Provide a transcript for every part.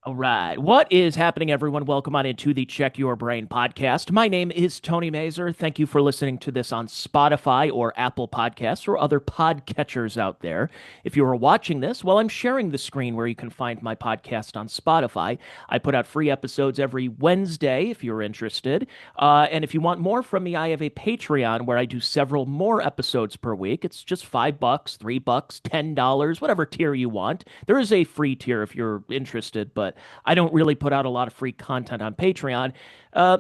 All right. What is happening, everyone? Welcome on into the Check Your Brain podcast. My name is Tony Mazur. Thank you for listening to this on Spotify or Apple Podcasts or other podcatchers out there. If you are watching this, well, I'm sharing the screen where you can find my podcast on Spotify. I put out free episodes every Wednesday if you're interested. And if you want more from me, I have a Patreon where I do several more episodes per week. It's just $5, $3, $10, whatever tier you want. There is a free tier if you're interested, but I don't really put out a lot of free content on Patreon.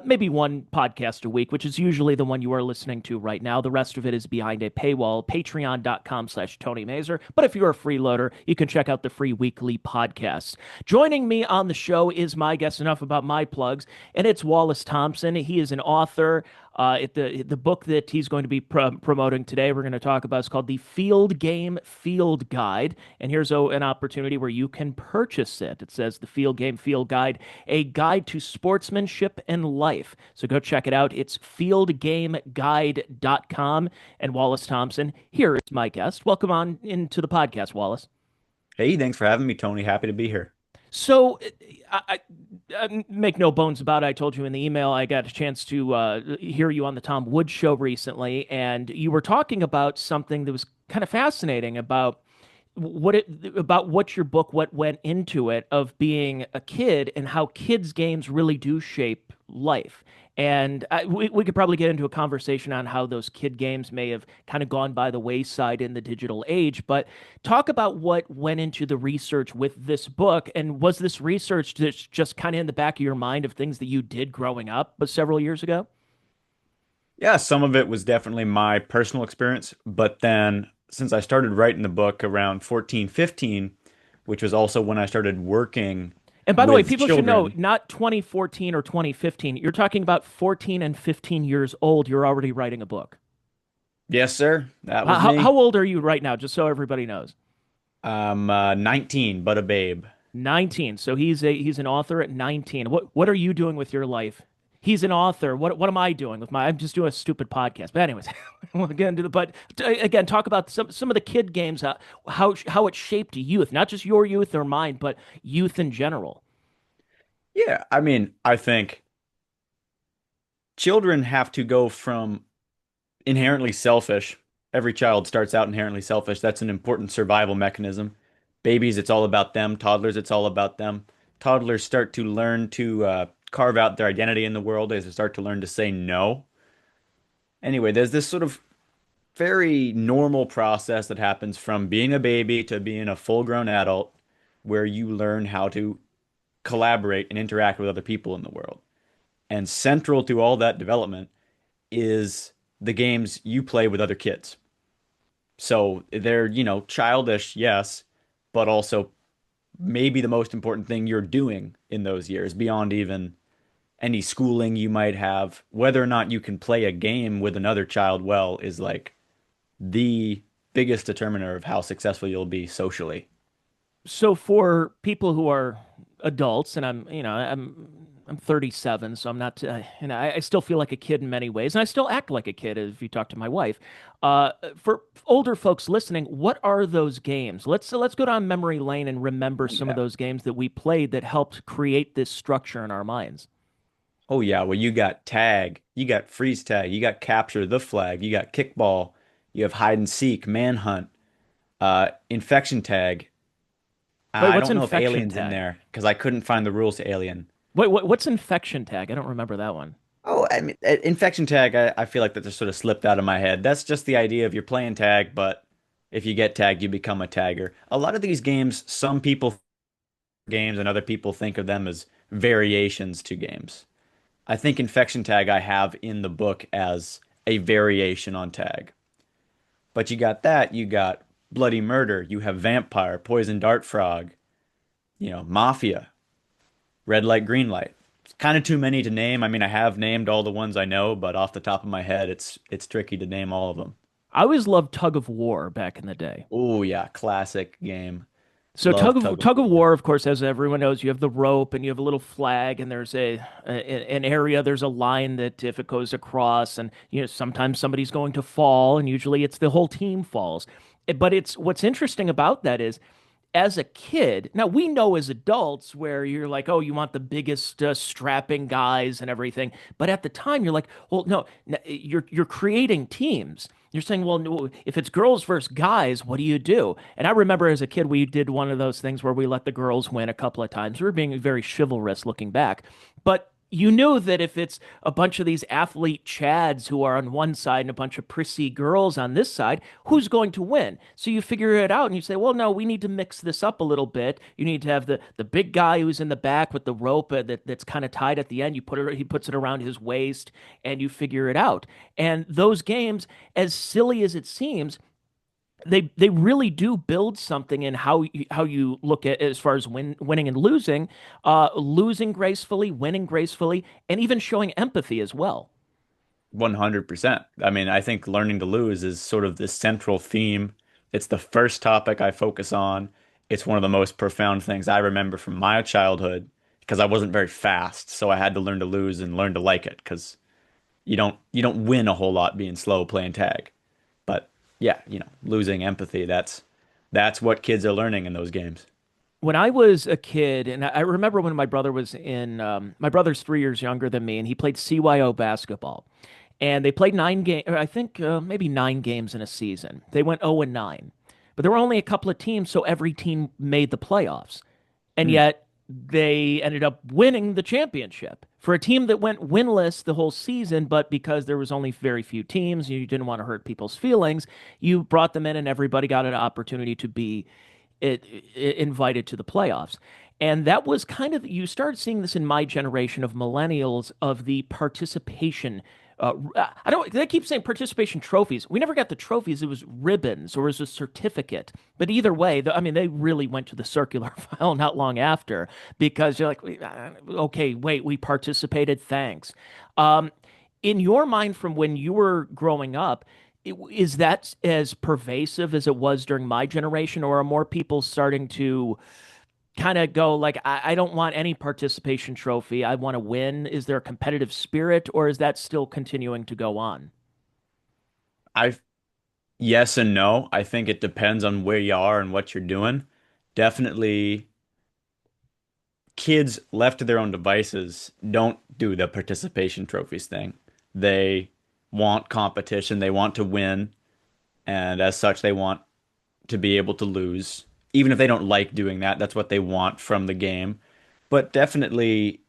Maybe one podcast a week, which is usually the one you are listening to right now. The rest of it is behind a paywall, patreon.com/Tony Mazur. But if you're a freeloader, you can check out the free weekly podcasts. Joining me on the show is my guest, enough about my plugs, and it's Wallace Thompson. He is an author. The book that he's going to be promoting today, we're going to talk about, is called The Field Game Field Guide. And here's an opportunity where you can purchase it. It says The Field Game Field Guide, a guide to sportsmanship and life. So go check it out. It's fieldgameguide.com. And Wallace Thompson, here is my guest. Welcome on into the podcast, Wallace. Hey, thanks for having me, Tony. Happy to be here. So, I make no bones about it. I told you in the email I got a chance to hear you on the Tom Woods show recently, and you were talking about something that was kind of fascinating about what your book, what went into it, of being a kid and how kids' games really do shape life. And we could probably get into a conversation on how those kid games may have kind of gone by the wayside in the digital age. But talk about what went into the research with this book. And was this research that's just kind of in the back of your mind of things that you did growing up, but several years ago? Yeah, some of it was definitely my personal experience, but then since I started writing the book around 14, 15, which was also when I started working And by the way, with people should know, children. not 2014 or 2015. You're talking about 14 and 15 years old. You're already writing a book. Yes, sir, that was How me. old are you right now, just so everybody knows? I'm 19, but a babe. 19. So he's an author at 19. What are you doing with your life? He's an author. What am I doing with my? I'm just doing a stupid podcast. But anyways, we'll get into the. But again, talk about some of the kid games. How it shaped youth, not just your youth or mine, but youth in general. Yeah, I mean, I think children have to go from inherently selfish. Every child starts out inherently selfish. That's an important survival mechanism. Babies, it's all about them. Toddlers, it's all about them. Toddlers start to learn to carve out their identity in the world as they start to learn to say no. Anyway, there's this sort of very normal process that happens from being a baby to being a full-grown adult where you learn how to collaborate and interact with other people in the world. And central to all that development is the games you play with other kids. So they're, childish, yes, but also maybe the most important thing you're doing in those years beyond even any schooling you might have. Whether or not you can play a game with another child well is like the biggest determiner of how successful you'll be socially. So for people who are adults, and I'm 37, so I'm not, I still feel like a kid in many ways, and I still act like a kid if you talk to my wife. For older folks listening, what are those games? Let's go down memory lane and remember Oh some of yeah. those games that we played that helped create this structure in our minds. Oh yeah. Well, you got tag, you got freeze tag, you got capture the flag, you got kickball, you have hide and seek, manhunt, infection tag. Wait, I what's don't know if infection alien's in tag? there because I couldn't find the rules to alien. What's infection tag? I don't remember that one. Oh, I mean, infection tag, I feel like that just sort of slipped out of my head. That's just the idea of you're playing tag, but if you get tagged, you become a tagger. A lot of these games, some people games and other people think of them as variations to games. I think infection tag I have in the book as a variation on tag. But you got that, you got bloody murder, you have vampire, poison dart frog, mafia, red light, green light. It's kind of too many to name. I mean, I have named all the ones I know, but off the top of my head, it's tricky to name all of them. I always loved Tug of War back in the day. Oh yeah, classic game. So Love Tug of Tug of War. War, of course, as everyone knows, you have the rope and you have a little flag, and there's an area, there's a line that if it goes across, and sometimes somebody's going to fall, and usually it's the whole team falls. But it's what's interesting about that is as a kid, now we know as adults where you're like, oh, you want the biggest strapping guys and everything, but at the time you're like, well, no, you're creating teams. You're saying, well, no, if it's girls versus guys, what do you do? And I remember as a kid, we did one of those things where we let the girls win a couple of times. We were being very chivalrous looking back, but you knew that if it's a bunch of these athlete chads who are on one side and a bunch of prissy girls on this side, who's going to win? So you figure it out and you say, well, no, we need to mix this up a little bit. You need to have the big guy who's in the back with the rope that's kind of tied at the end. He puts it around his waist and you figure it out. And those games, as silly as it seems, they really do build something in how you look at as far as winning and losing, losing gracefully, winning gracefully, and even showing empathy as well. 100%. I mean, I think learning to lose is sort of the central theme. It's the first topic I focus on. It's one of the most profound things I remember from my childhood because I wasn't very fast, so I had to learn to lose and learn to like it because you don't win a whole lot being slow playing tag. But yeah, losing empathy, that's what kids are learning in those games. When I was a kid, and I remember when my brother's 3 years younger than me, and he played CYO basketball. And they played 9 games, I think maybe 9 games in a season. They went 0 and 9. But there were only a couple of teams, so every team made the playoffs. And Mm. yet they ended up winning the championship for a team that went winless the whole season, but because there was only very few teams, you didn't want to hurt people's feelings, you brought them in and everybody got an opportunity to be invited to the playoffs. And that was kind of, you started seeing this in my generation of millennials of the participation. I don't, they keep saying participation trophies. We never got the trophies. It was ribbons or it was a certificate. But either way, I mean, they really went to the circular file not long after because you're like, okay, wait, we participated. Thanks. Um, in your mind, from when you were growing up, is that as pervasive as it was during my generation, or are more people starting to kind of go like, I don't want any participation trophy. I want to win. Is there a competitive spirit, or is that still continuing to go on? I Yes and no. I think it depends on where you are and what you're doing. Definitely kids left to their own devices don't do the participation trophies thing. They want competition, they want to win, and as such, they want to be able to lose. Even if they don't like doing that, that's what they want from the game. But definitely,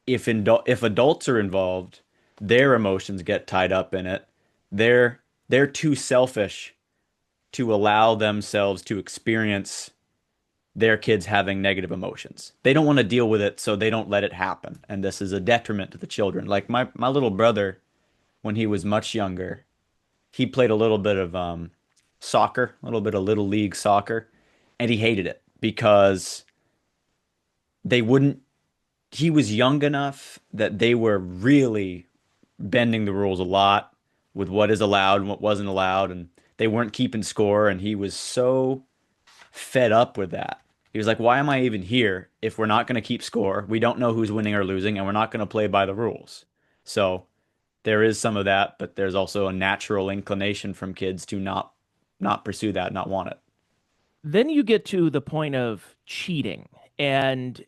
if adults are involved, their emotions get tied up in it. They're too selfish to allow themselves to experience their kids having negative emotions. They don't want to deal with it, so they don't let it happen. And this is a detriment to the children. Like my little brother, when he was much younger, he played a little bit of soccer, a little bit of little league soccer, and he hated it because they wouldn't he was young enough that they were really bending the rules a lot with what is allowed and what wasn't allowed, and they weren't keeping score, and he was so fed up with that. He was like, why am I even here if we're not going to keep score? We don't know who's winning or losing, and we're not going to play by the rules. So there is some of that, but there's also a natural inclination from kids to not pursue that, not want it. Then you get to the point of cheating. And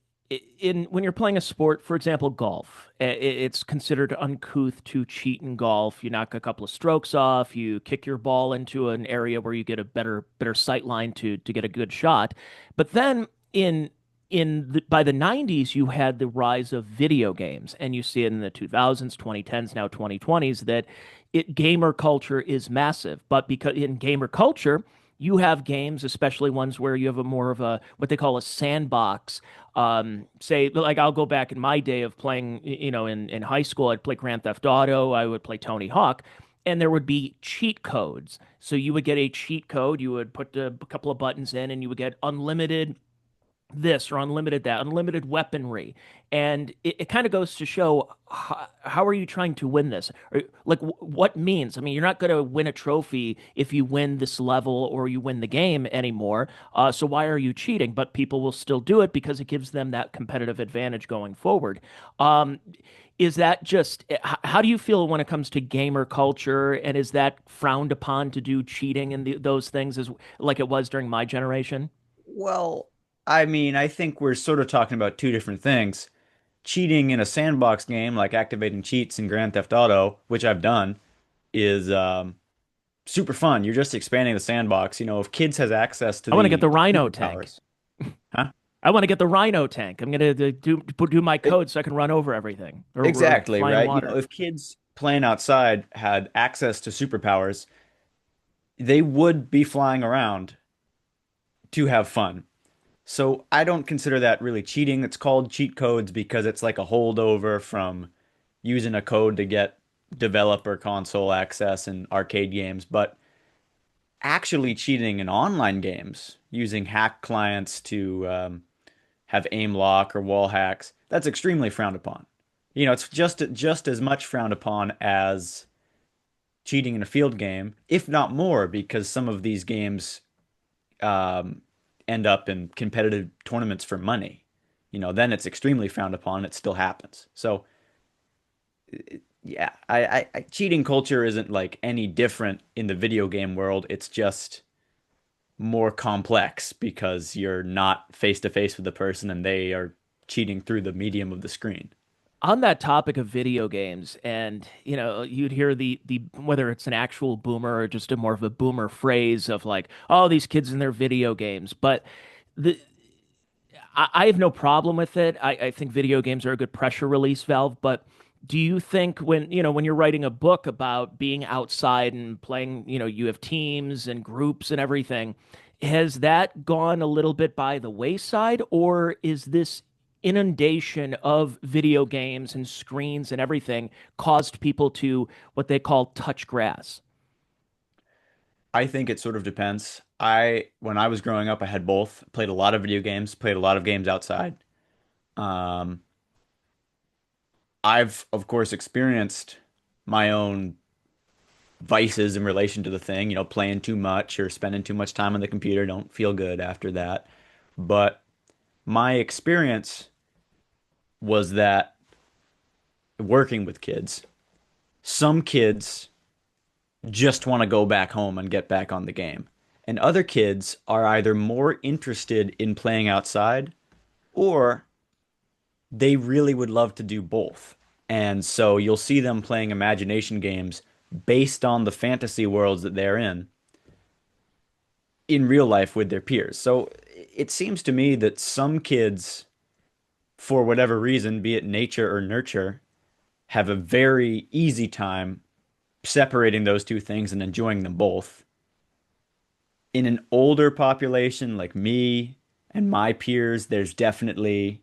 in when you're playing a sport, for example, golf, it's considered uncouth to cheat in golf. You knock a couple of strokes off, you kick your ball into an area where you get a better sight line to get a good shot. But then by the 90s, you had the rise of video games, and you see it in the 2000s, 2010s, now 2020s, that gamer culture is massive. But because in gamer culture, you have games, especially ones where you have a more of a what they call a sandbox. Say, like I'll go back in my day of playing, in high school, I'd play Grand Theft Auto, I would play Tony Hawk, and there would be cheat codes. So you would get a cheat code, you would put a couple of buttons in, and you would get unlimited this or unlimited that, unlimited weaponry. And it kind of goes to show how are you trying to win this? Or, like, what means? I mean, you're not going to win a trophy if you win this level or you win the game anymore. So why are you cheating? But people will still do it because it gives them that competitive advantage going forward. Is that just how do you feel when it comes to gamer culture? And is that frowned upon to do cheating and those things as like it was during my generation? Well, I mean, I think we're sort of talking about two different things. Cheating in a sandbox game, like activating cheats in Grand Theft Auto, which I've done, is super fun. You're just expanding the sandbox. If kids has access to I want to get the the Rhino tank. superpowers, huh? I want to get the Rhino tank. I'm gonna do my code so I can run over everything or Exactly, fly in right? water. If kids playing outside had access to superpowers, they would be flying around to have fun. So I don't consider that really cheating. It's called cheat codes because it's like a holdover from using a code to get developer console access in arcade games. But actually cheating in online games using hack clients to have aim lock or wall hacks, that's extremely frowned upon. It's just as much frowned upon as cheating in a field game, if not more, because some of these games um, end up in competitive tournaments for money. Then it's extremely frowned upon. It still happens. So yeah, cheating culture isn't like any different in the video game world. It's just more complex because you're not face to face with the person and they are cheating through the medium of the screen. On that topic of video games, and you'd hear the whether it's an actual boomer or just a more of a boomer phrase of like, oh, these kids in their video games. But the I have no problem with it. I think video games are a good pressure release valve, but do you think when you're writing a book about being outside and playing, you have teams and groups and everything, has that gone a little bit by the wayside, or is this inundation of video games and screens and everything caused people to what they call touch grass? I think it sort of depends. When I was growing up, I had both. Played a lot of video games, played a lot of games outside. Um, I've, of course, experienced my own vices in relation to the thing, playing too much or spending too much time on the computer. Don't feel good after that. But my experience was that working with kids, some kids just want to go back home and get back on the game. And other kids are either more interested in playing outside or they really would love to do both. And so you'll see them playing imagination games based on the fantasy worlds that they're in real life with their peers. So it seems to me that some kids, for whatever reason, be it nature or nurture, have a very easy time separating those two things and enjoying them both. In an older population like me and my peers, there's definitely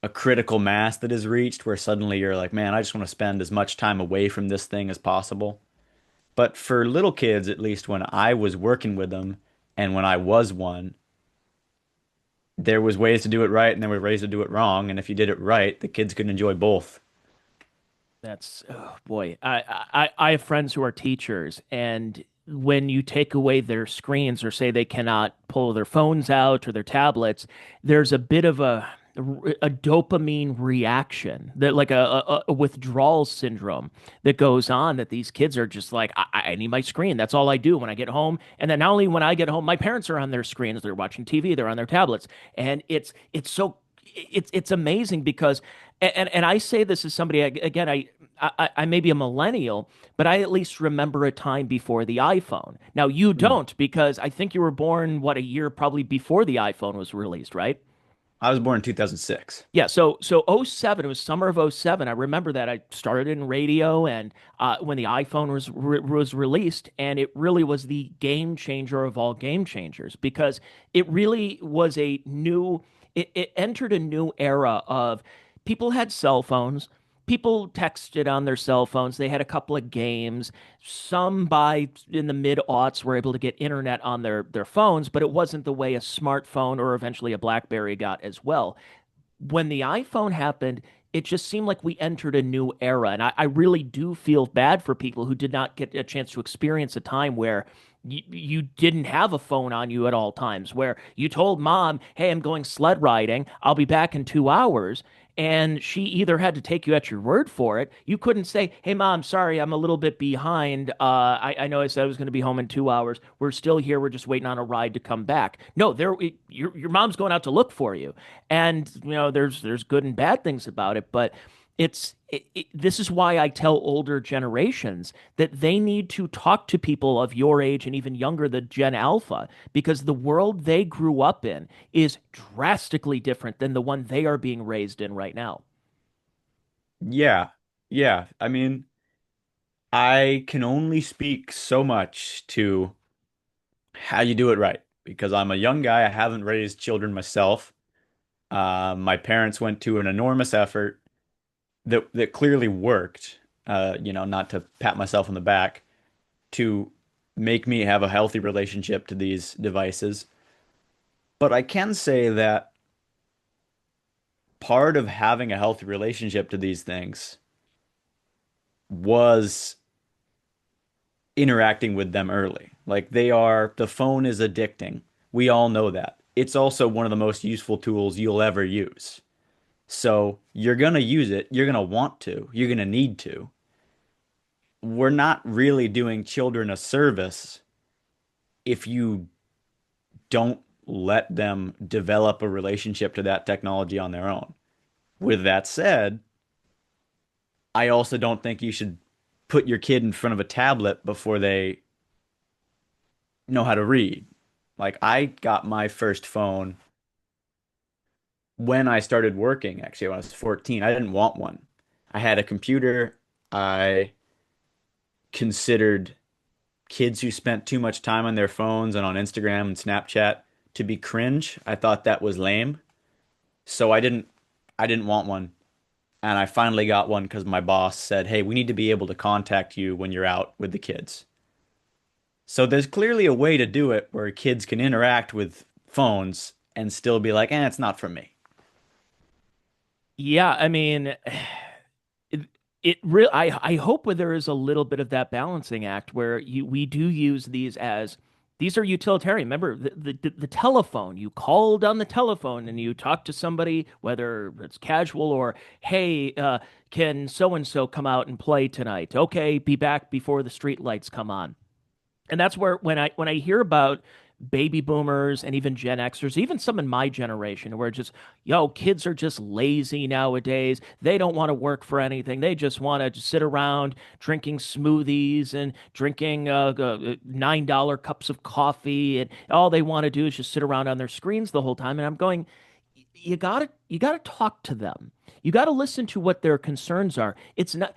a critical mass that is reached where suddenly you're like, man, I just want to spend as much time away from this thing as possible. But for little kids, at least when I was working with them and when I was one, there was ways to do it right and there were ways to do it wrong. And if you did it right, the kids could enjoy both. That's oh boy. I have friends who are teachers, and when you take away their screens or say they cannot pull their phones out or their tablets, there's a bit of a dopamine reaction that like a withdrawal syndrome that goes on that these kids are just like, I need my screen. That's all I do when I get home. And then not only when I get home, my parents are on their screens, they're watching TV, they're on their tablets. And it's amazing because and I say this as somebody again I may be a millennial, but I at least remember a time before the iPhone. Now you Hmm. don't because I think you were born what a year probably before the iPhone was released, right? I was born in 2006. Yeah, so '07, it was summer of '07. I remember that I started in radio and when the iPhone was released, and it really was the game changer of all game changers because it really was it entered a new era of people had cell phones. People texted on their cell phones. They had a couple of games. Some by in the mid aughts were able to get internet on their phones, but it wasn't the way a smartphone or eventually a BlackBerry got as well. When the iPhone happened, it just seemed like we entered a new era. And I really do feel bad for people who did not get a chance to experience a time where you didn't have a phone on you at all times, where you told mom, "Hey, I'm going sled riding. I'll be back in 2 hours." And she either had to take you at your word for it. You couldn't say, "Hey, mom, sorry, I'm a little bit behind. I know I said I was going to be home in 2 hours. We're still here. We're just waiting on a ride to come back." No, your mom's going out to look for you. And there's good and bad things about it, but this is why I tell older generations that they need to talk to people of your age and even younger, the Gen Alpha, because the world they grew up in is drastically different than the one they are being raised in right now. Yeah. Yeah. I mean, I can only speak so much to how you do it right because I'm a young guy. I haven't raised children myself. My parents went to an enormous effort that clearly worked, not to pat myself on the back, to make me have a healthy relationship to these devices. But I can say that part of having a healthy relationship to these things was interacting with them early. Like the phone is addicting. We all know that. It's also one of the most useful tools you'll ever use. So you're going to use it. You're going to want to. You're going to need to. We're not really doing children a service if you don't let them develop a relationship to that technology on their own. With that said, I also don't think you should put your kid in front of a tablet before they know how to read. Like I got my first phone when I started working, actually, when I was 14. I didn't want one. I had a computer. I considered kids who spent too much time on their phones and on Instagram and Snapchat to be cringe. I thought that was lame. So I didn't want one. And I finally got one because my boss said, "Hey, we need to be able to contact you when you're out with the kids." So there's clearly a way to do it where kids can interact with phones and still be like, it's not for me. Yeah, I mean, it, I hope where there is a little bit of that balancing act where we do use these are utilitarian. Remember the telephone. You called on the telephone and you talk to somebody, whether it's casual or, "Hey, can so and so come out and play tonight?" "Okay, be back before the street lights come on." And that's where when I hear about baby boomers and even Gen Xers, even some in my generation, where just, kids are just lazy nowadays. They don't want to work for anything. They just want to sit around drinking smoothies and drinking $9 cups of coffee, and all they want to do is just sit around on their screens the whole time. And I'm going, you gotta talk to them. You got to listen to what their concerns are. It's not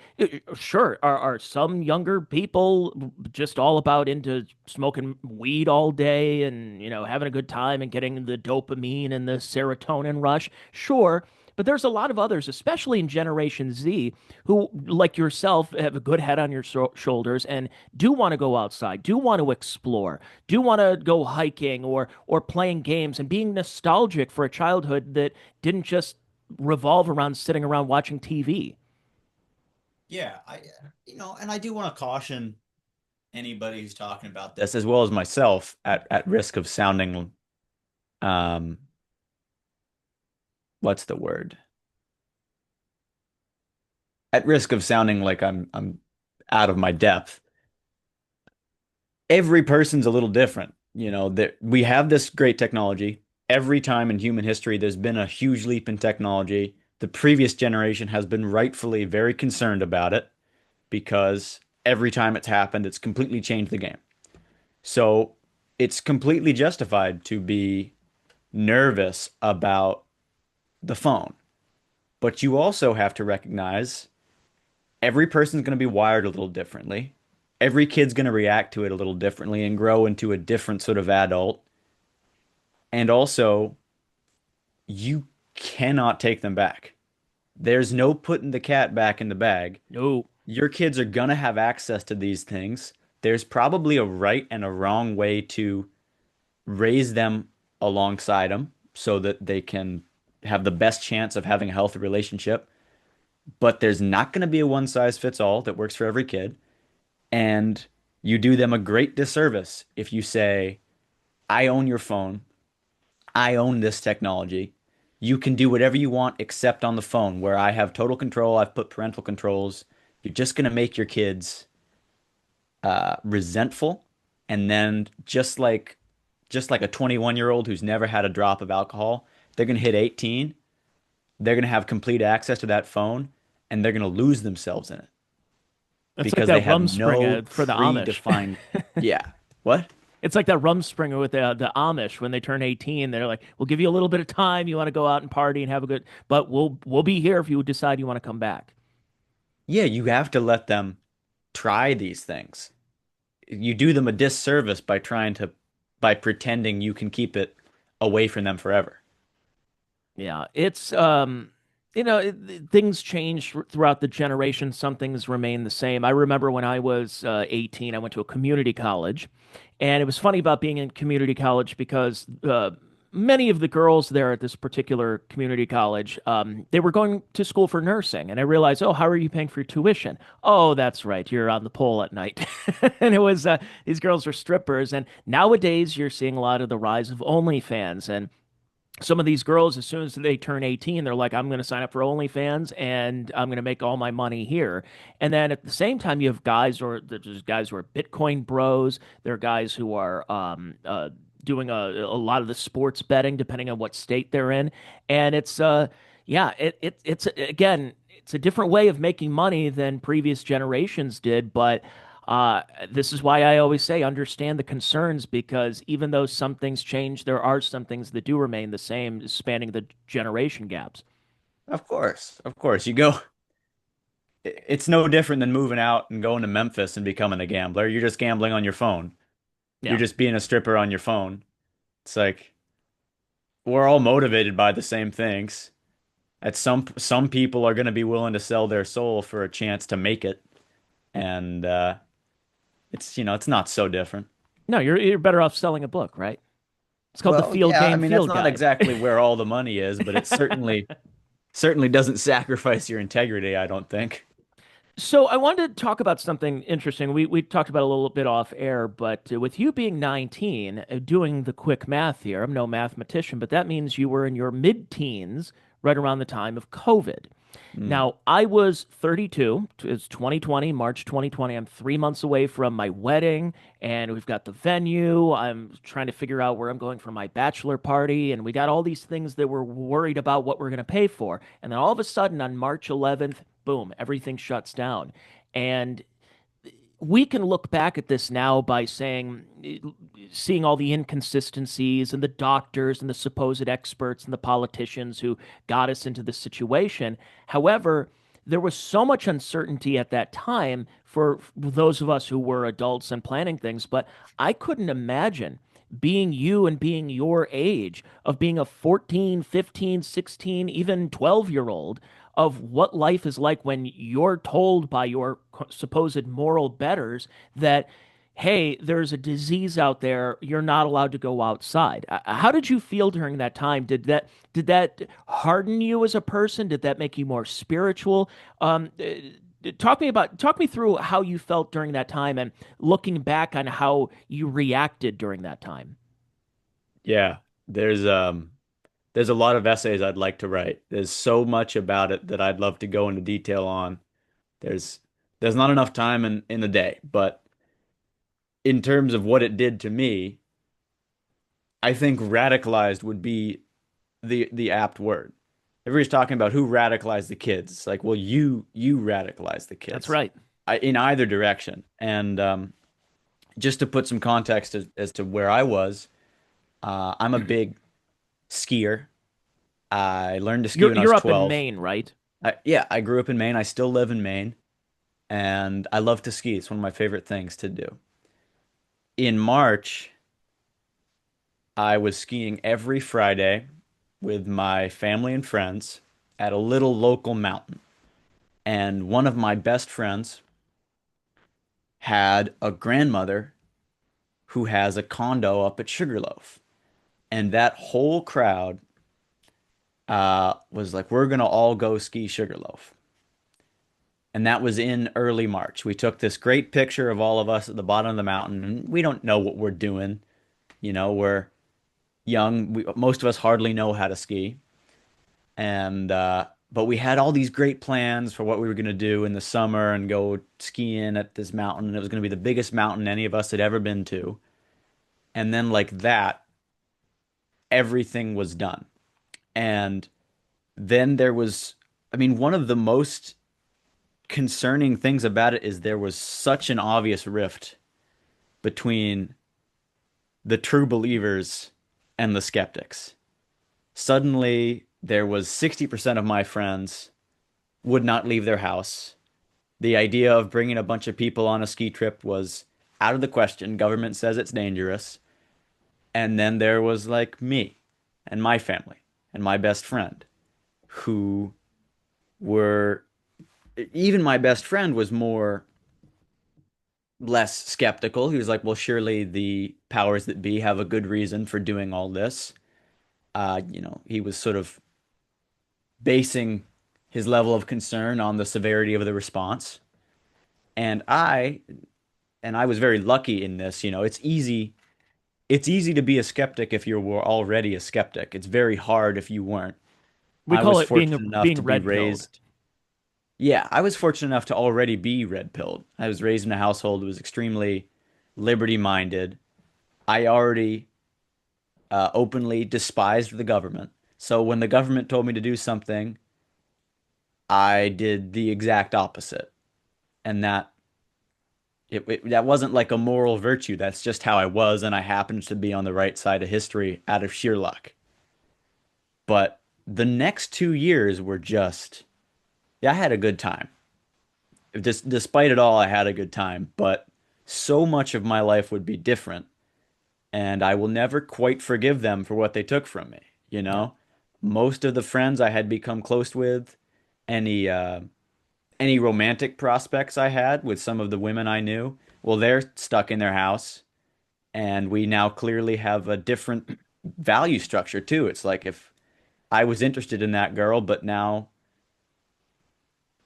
sure. Are some younger people just all about into smoking weed all day and having a good time and getting the dopamine and the serotonin rush? Sure, but there's a lot of others, especially in Generation Z, who, like yourself, have a good head on your shoulders and do want to go outside, do want to explore, do want to go hiking or playing games and being nostalgic for a childhood that didn't just revolve around sitting around watching TV. Yeah, and I do want to caution anybody who's talking about this, as well as myself, at risk of sounding, um, what's the word? At risk of sounding like I'm out of my depth. Every person's a little different. That we have this great technology. Every time in human history, there's been a huge leap in technology. The previous generation has been rightfully very concerned about it because every time it's happened, it's completely changed the game. So it's completely justified to be nervous about the phone. But you also have to recognize every person's going to be wired a little differently. Every kid's going to react to it a little differently and grow into a different sort of adult. And also, you cannot take them back. There's no putting the cat back in the bag. No. Your kids are going to have access to these things. There's probably a right and a wrong way to raise them alongside them so that they can have the best chance of having a healthy relationship. But there's not going to be a one size fits all that works for every kid. And You do them a great disservice if you say, I own your phone. I own this technology. You can do whatever you want except on the phone, where I have total control. I've put parental controls. You're just going to make your kids resentful, and then just like a 21-year-old who's never had a drop of alcohol, they're going to hit 18. They're going to have complete access to that phone, and they're going to lose themselves in it It's like because they that have Rumspringa no for the Amish. predefined. Yeah. What? It's like that Rumspringa with the Amish when they turn 18. They're like, "We'll give you a little bit of time. You want to go out and party and have a good, but we'll be here if you decide you want to come back." Yeah, you have to let them try these things. You do them a disservice by pretending you can keep it away from them forever. Yeah, it's things change throughout the generation. Some things remain the same. I remember when I was 18, I went to a community college, and it was funny about being in community college because many of the girls there at this particular community college, they were going to school for nursing, and I realized, oh, how are you paying for your tuition? Oh, that's right, you're on the pole at night, and it was these girls were strippers, and nowadays you're seeing a lot of the rise of OnlyFans and some of these girls, as soon as they turn 18, they're like, I'm going to sign up for OnlyFans and I'm going to make all my money here. And then at the same time, you have guys, or there's guys who are Bitcoin bros. There are guys who are doing a lot of the sports betting, depending on what state they're in. And it's again, it's a different way of making money than previous generations did. But this is why I always say understand the concerns because even though some things change, there are some things that do remain the same, spanning the generation gaps. Of course. Of course. It's no different than moving out and going to Memphis and becoming a gambler. You're just gambling on your phone. You're Yeah. just being a stripper on your phone. It's like we're all motivated by the same things. At some people are going to be willing to sell their soul for a chance to make it, and it's not so different. No, you're better off selling a book, right? It's called the Well, Field yeah, I Game mean that's Field not Guide. exactly where all the money is, but it certainly doesn't sacrifice your integrity, I don't think. So I wanted to talk about something interesting. We talked about it a little bit off air, but with you being 19, doing the quick math here, I'm no mathematician, but that means you were in your mid-teens right around the time of COVID. Hmm. Now, I was 32. It's 2020, March 2020. I'm 3 months away from my wedding, and we've got the venue. I'm trying to figure out where I'm going for my bachelor party, and we got all these things that we're worried about what we're going to pay for. And then all of a sudden, on March 11th, boom, everything shuts down. And we can look back at this now by seeing all the inconsistencies and the doctors and the supposed experts and the politicians who got us into this situation. However, there was so much uncertainty at that time for those of us who were adults and planning things, but I couldn't imagine being you and being your age of being a 14, 15, 16, even 12-year-old of what life is like when you're told by your supposed moral betters that, hey, there's a disease out there. You're not allowed to go outside. How did you feel during that time? Did that harden you as a person? Did that make you more spiritual? Talk me through how you felt during that time and looking back on how you reacted during that time. Yeah, there's a lot of essays I'd like to write. There's so much about it that I'd love to go into detail on. There's there's not enough time in the day, but in terms of what it did to me, I think radicalized would be the apt word. Everybody's talking about who radicalized the kids. It's like, well, you radicalized the That's kids right. in either direction. And just to put some context as to where I was, I'm a big skier. I learned to ski when I was You're up in 12. Maine, right? Yeah, I grew up in Maine. I still live in Maine, and I love to ski. It's one of my favorite things to do. In March, I was skiing every Friday with my family and friends at a little local mountain. And one of my best friends had a grandmother who has a condo up at Sugarloaf. And that whole crowd was like, we're gonna all go ski Sugarloaf. And that was in early March. We took this great picture of all of us at the bottom of the mountain, and we don't know what we're doing. We're young. Most of us hardly know how to ski. And but we had all these great plans for what we were going to do in the summer and go skiing at this mountain. And it was going to be the biggest mountain any of us had ever been to. And then like that, everything was done. And then there was, I mean, one of the most concerning things about it is there was such an obvious rift between the true believers and the skeptics. Suddenly, there was 60% of my friends would not leave their house. The idea of bringing a bunch of people on a ski trip was out of the question. Government says it's dangerous. And then there was like me and my family and my best friend who were, even my best friend was more less skeptical. He was like, well, surely the powers that be have a good reason for doing all this. He was sort of basing his level of concern on the severity of the response. And I was very lucky in this. It's easy to be a skeptic if you were already a skeptic. It's very hard if you weren't. We I call was it being fortunate enough being to be red pilled. raised. Yeah, I was fortunate enough to already be red pilled. I was raised in a household that was extremely liberty minded. I already openly despised the government. So when the government told me to do something, I did the exact opposite. And that wasn't like a moral virtue. That's just how I was, and I happened to be on the right side of history out of sheer luck. But the next 2 years were just, yeah, I had a good time. Despite it all, I had a good time. But so much of my life would be different, and I will never quite forgive them for what they took from me. You Yeah. know, most of the friends I had become close with, any any romantic prospects I had with some of the women I knew, well, they're stuck in their house, and we now clearly have a different value structure too. It's like if I was interested in that girl, but now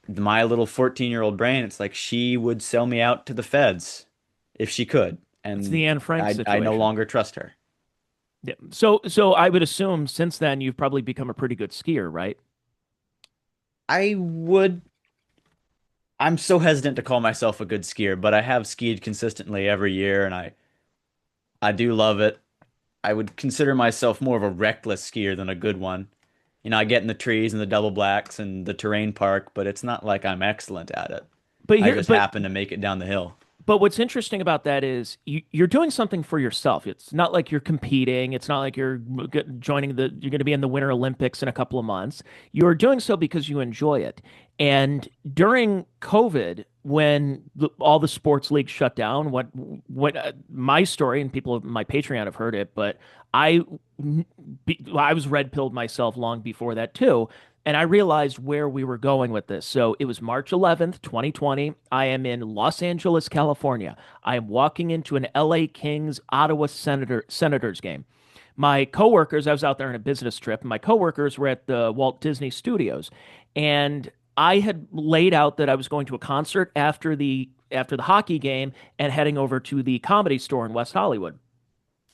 my little 14-year-old brain, it's like she would sell me out to the feds if she could, It's and the Anne Frank I no situation. longer trust her. Yeah. So I would assume since then you've probably become a pretty good skier, right? I would I'm so hesitant to call myself a good skier, but I have skied consistently every year, and I do love it. I would consider myself more of a reckless skier than a good one. I get in the trees and the double blacks and the terrain park, but it's not like I'm excellent at it. But I here, just but happen to make it down the hill. But what's interesting about that is you're doing something for yourself. It's not like you're competing. It's not like you're going to be in the Winter Olympics in a couple of months. You're doing so because you enjoy it. And during COVID, when all the sports leagues shut down, what my story and people of my Patreon have heard it, but I I was red pilled myself long before that too. And I realized where we were going with this. So it was March 11th, 2020. I am in Los Angeles, California. I am walking into an LA Kings Ottawa Senators game. My coworkers, I was out there on a business trip, and my coworkers were at the Walt Disney Studios. And I had laid out that I was going to a concert after the hockey game and heading over to the Comedy Store in West Hollywood.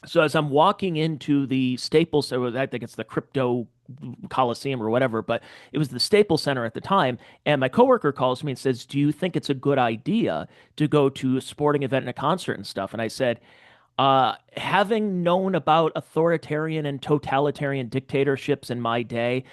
So as I'm walking into the Staples, so I think it's the Crypto Coliseum or whatever, but it was the Staples Center at the time. And my coworker calls me and says, "Do you think it's a good idea to go to a sporting event and a concert and stuff?" And I said, having known about authoritarian and totalitarian dictatorships in my day,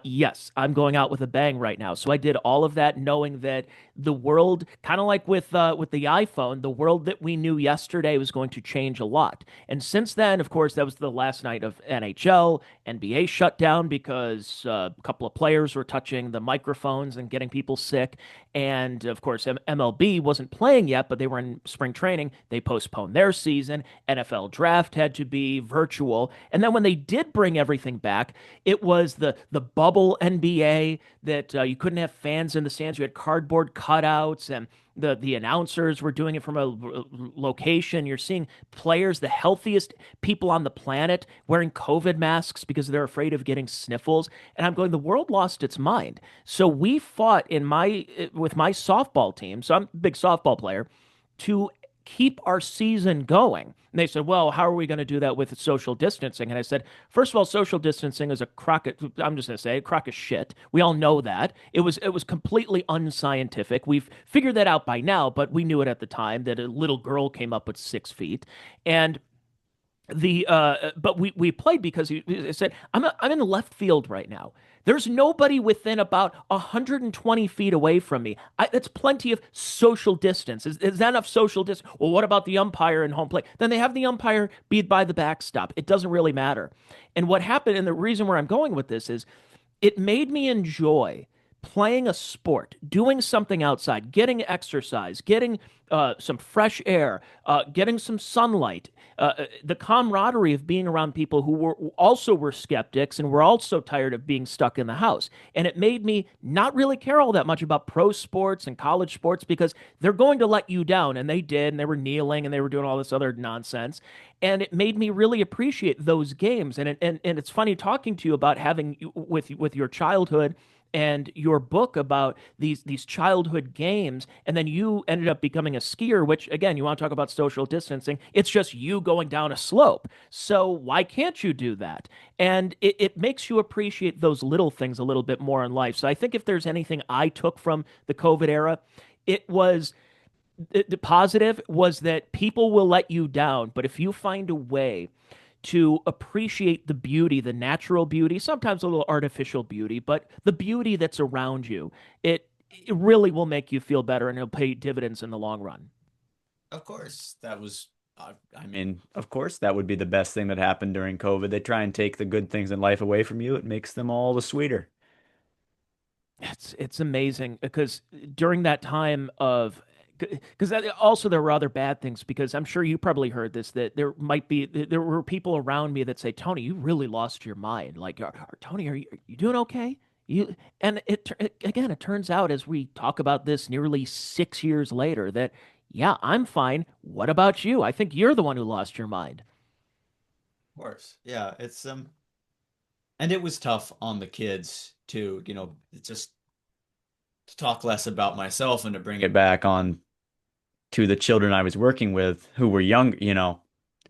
yes, I'm going out with a bang right now. So I did all of that knowing that the world, kind of like with the iPhone, the world that we knew yesterday was going to change a lot. And since then, of course, that was the last night of NHL, NBA shut down because a couple of players were touching the microphones and getting people sick. And of course, MLB wasn't playing yet, but they were in spring training. They postponed their season. NFL draft had to be virtual. And then when they did bring everything back, it was the bubble NBA that you couldn't have fans in the stands. You had cardboard cutouts, and the announcers were doing it from a location. You're seeing players, the healthiest people on the planet, wearing COVID masks because they're afraid of getting sniffles. And I'm going, the world lost its mind. So we fought in my with my softball team. So I'm a big softball player to keep our season going. And they said, well, how are we going to do that with social distancing? And I said, first of all, social distancing is a crock of, I'm just going to say, a crock of shit. We all know that. It was completely unscientific. We've figured that out by now, but we knew it at the time that a little girl came up with 6 feet. And but we played because he said I'm in left field right now. There's nobody within about 120 feet away from me. That's plenty of social distance. Is that enough social distance? Well, what about the umpire in home plate? Then they have the umpire be by the backstop. It doesn't really matter. And what happened, and the reason where I'm going with this is it made me enjoy playing a sport, doing something outside, getting exercise, getting some fresh air, getting some sunlight, the camaraderie of being around people who were skeptics and were also tired of being stuck in the house. And it made me not really care all that much about pro sports and college sports because they're going to let you down, and they did, and they were kneeling and they were doing all this other nonsense. And it made me really appreciate those games. And it's funny talking to you about having with your childhood and your book about these childhood games, and then you ended up becoming a skier, which again, you want to talk about social distancing. It's just you going down a slope. So why can't you do that? And it makes you appreciate those little things a little bit more in life. So I think if there's anything I took from the COVID era, it was the positive was that people will let you down, but if you find a way to appreciate the beauty, the natural beauty, sometimes a little artificial beauty, but the beauty that's around you, it really will make you feel better and it'll pay dividends in the long run. Of course, that was, I mean, of course, that would be the best thing that happened during COVID. They try and take the good things in life away from you. It makes them all the sweeter. It's amazing because during that time of because also there were other bad things because I'm sure you probably heard this that there were people around me that say, Tony, you really lost your mind. Like, Tony, are you doing okay? You and again, it turns out as we talk about this nearly 6 years later that yeah, I'm fine. What about you? I think you're the one who lost your mind. Of course. Yeah, it's and it was tough on the kids too, just to talk less about myself and to bring it back on to the children I was working with who were young,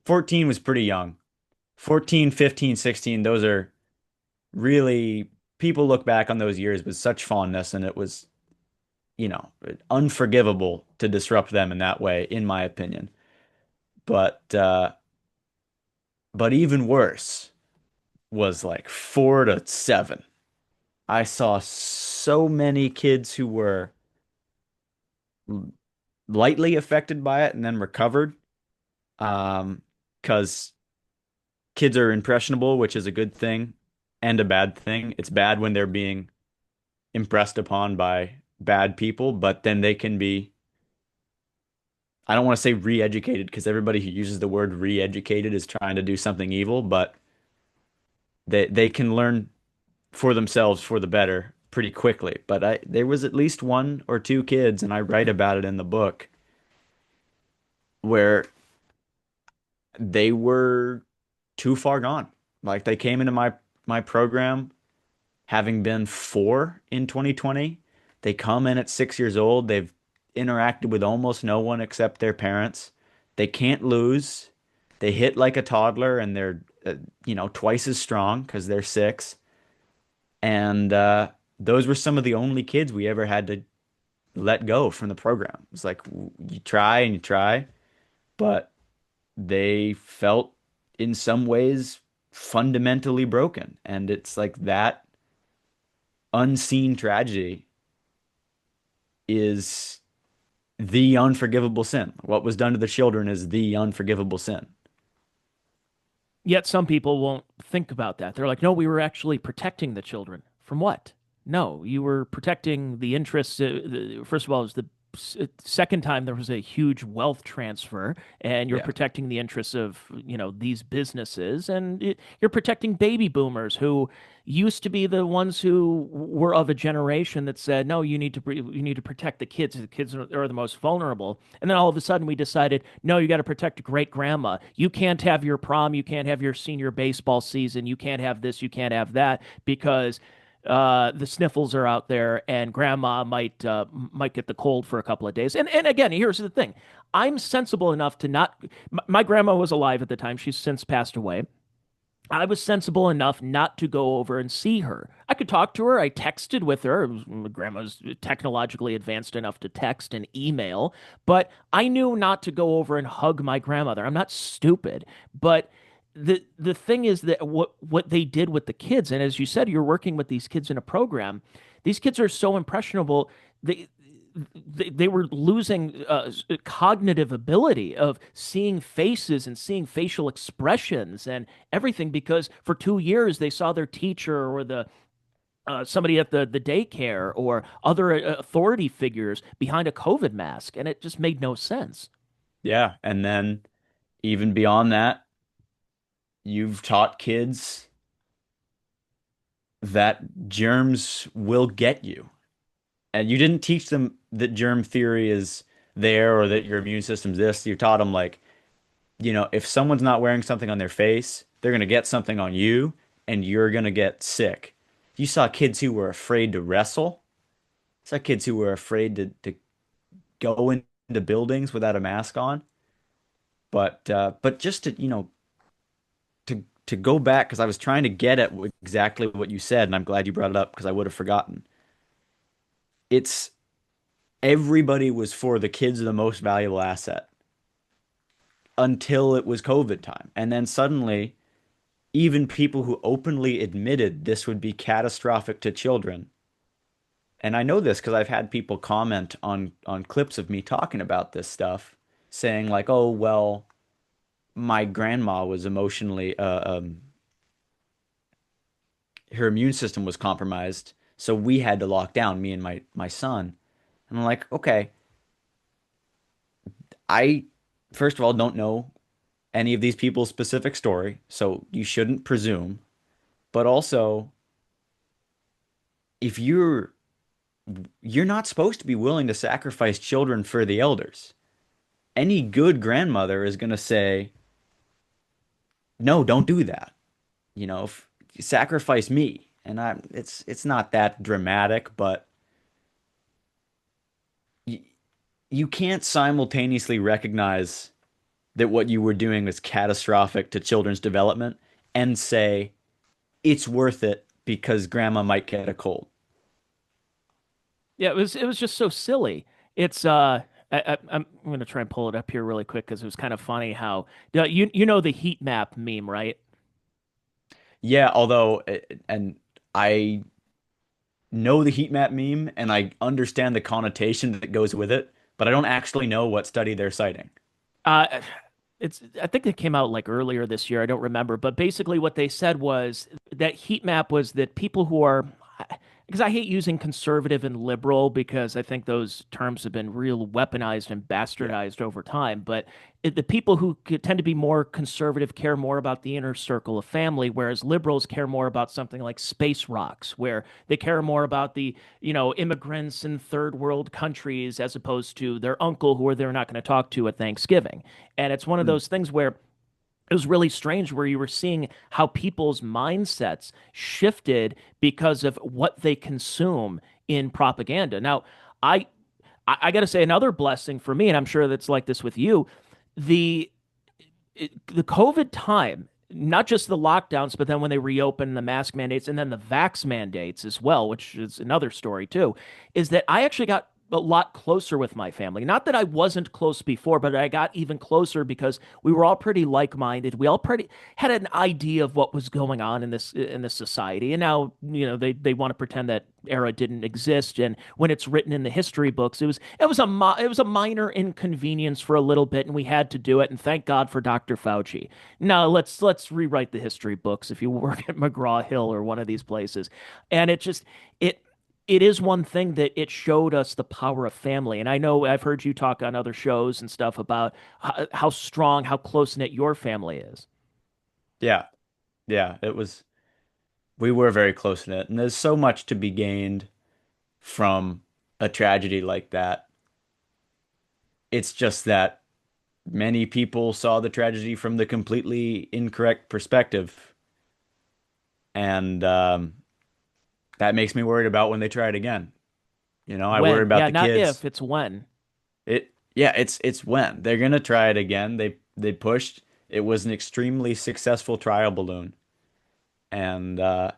14 was pretty young. 14, 15, 16, those are really people look back on those years with such fondness and it was, you know, unforgivable to disrupt them in that way, in my opinion. But but even worse was like 4 to 7. I saw so many kids who were lightly affected by it and then recovered. Because kids are impressionable, which is a good thing and a bad thing. It's bad when they're being impressed upon by bad people, but then they can be, I don't want to say re-educated because everybody who uses the word re-educated is trying to do something evil, but they can learn for themselves for the better pretty quickly. But there was at least 1 or 2 kids, and I write about it in the book, where they were too far gone. Like they came into my program having been 4 in 2020. They come in at 6 years old. They've interacted with almost no one except their parents. They can't lose. They hit like a toddler and they're twice as strong because they're 6. And those were some of the only kids we ever had to let go from the program. It's like you try and you try, but they felt in some ways fundamentally broken. And it's like that unseen tragedy is the unforgivable sin. What was done to the children is the unforgivable sin. Yet some people won't think about that. They're like, no, we were actually protecting the children. From what? No, you were protecting the interests. First of all, it was the second time there was a huge wealth transfer, and you're Yeah. protecting the interests of, these businesses, and you're protecting baby boomers who used to be the ones who were of a generation that said, no, you need to protect the kids. The kids are the most vulnerable. And then all of a sudden we decided, no, you got to protect great grandma. You can't have your prom, you can't have your senior baseball season, you can't have this, you can't have that because the sniffles are out there, and grandma might get the cold for a couple of days. And again, here's the thing: I'm sensible enough to not. My grandma was alive at the time; she's since passed away. I was sensible enough not to go over and see her. I could talk to her. I texted with her. My grandma's technologically advanced enough to text and email, but I knew not to go over and hug my grandmother. I'm not stupid, but the thing is that what they did with the kids, and as you said, you're working with these kids in a program. These kids are so impressionable. They were losing cognitive ability of seeing faces and seeing facial expressions and everything because for 2 years they saw their teacher or the somebody at the daycare or other authority figures behind a COVID mask, and it just made no sense. Yeah. And then even beyond that, you've taught kids that germs will get you. And you didn't teach them that germ theory is there or that your immune system's this. You taught them like, if someone's not wearing something on their face, they're going to get something on you and you're going to get sick. You saw kids who were afraid to wrestle. Saw kids who were afraid to go into buildings without a mask on. But just to, to go back, because I was trying to get at exactly what you said, and I'm glad you brought it up because I would have forgotten. It's everybody was for the kids are the most valuable asset until it was COVID time. And then suddenly, even people who openly admitted this would be catastrophic to children. And I know this because I've had people comment on clips of me talking about this stuff, saying like, "Oh, well, my grandma was emotionally her immune system was compromised, so we had to lock down, me and my son." And I'm like, "Okay, I first of all don't know any of these people's specific story, so you shouldn't presume. But also, if you're not supposed to be willing to sacrifice children for the elders. Any good grandmother is going to say, "No, don't do that. Sacrifice me." And it's not that dramatic, but you, you can't simultaneously recognize that what you were doing was catastrophic to children's development and say it's worth it because grandma might get a cold. Yeah, it was just so silly. It's I'm going to try and pull it up here really quick because it was kind of funny how you know the heat map meme, right? Yeah, although, and I know the heat map meme and I understand the connotation that goes with it, but I don't actually know what study they're citing. Uh, I think it came out like earlier this year. I don't remember, but basically what they said was that heat map was that people who are, because I hate using conservative and liberal because I think those terms have been real weaponized and Yeah. bastardized over time. But the people who tend to be more conservative care more about the inner circle of family, whereas liberals care more about something like space rocks, where they care more about the, immigrants in third world countries as opposed to their uncle who they're not going to talk to at Thanksgiving. And it's one of Hmm. those things where it was really strange where you were seeing how people's mindsets shifted because of what they consume in propaganda. Now, I I got to say another blessing for me, and I'm sure that's like this with you, the the COVID time, not just the lockdowns, but then when they reopened the mask mandates and then the vax mandates as well, which is another story too, is that I actually got a lot closer with my family. Not that I wasn't close before, but I got even closer because we were all pretty like-minded. We all pretty had an idea of what was going on in this society. And now, they want to pretend that era didn't exist. And when it's written in the history books, it was a minor inconvenience for a little bit, and we had to do it. And thank God for Dr. Fauci. Now let's rewrite the history books if you work at McGraw Hill or one of these places. And it it is one thing that it showed us the power of family. And I know I've heard you talk on other shows and stuff about how strong, how close knit your family is. Yeah, yeah, we were very close knit, and there's so much to be gained from a tragedy like that. It's just that many people saw the tragedy from the completely incorrect perspective, and that makes me worried about when they try it again. I worry When? about Yeah, the not kids. if, it's when. Yeah, it's when they're gonna try it again. They pushed. It was an extremely successful trial balloon, and the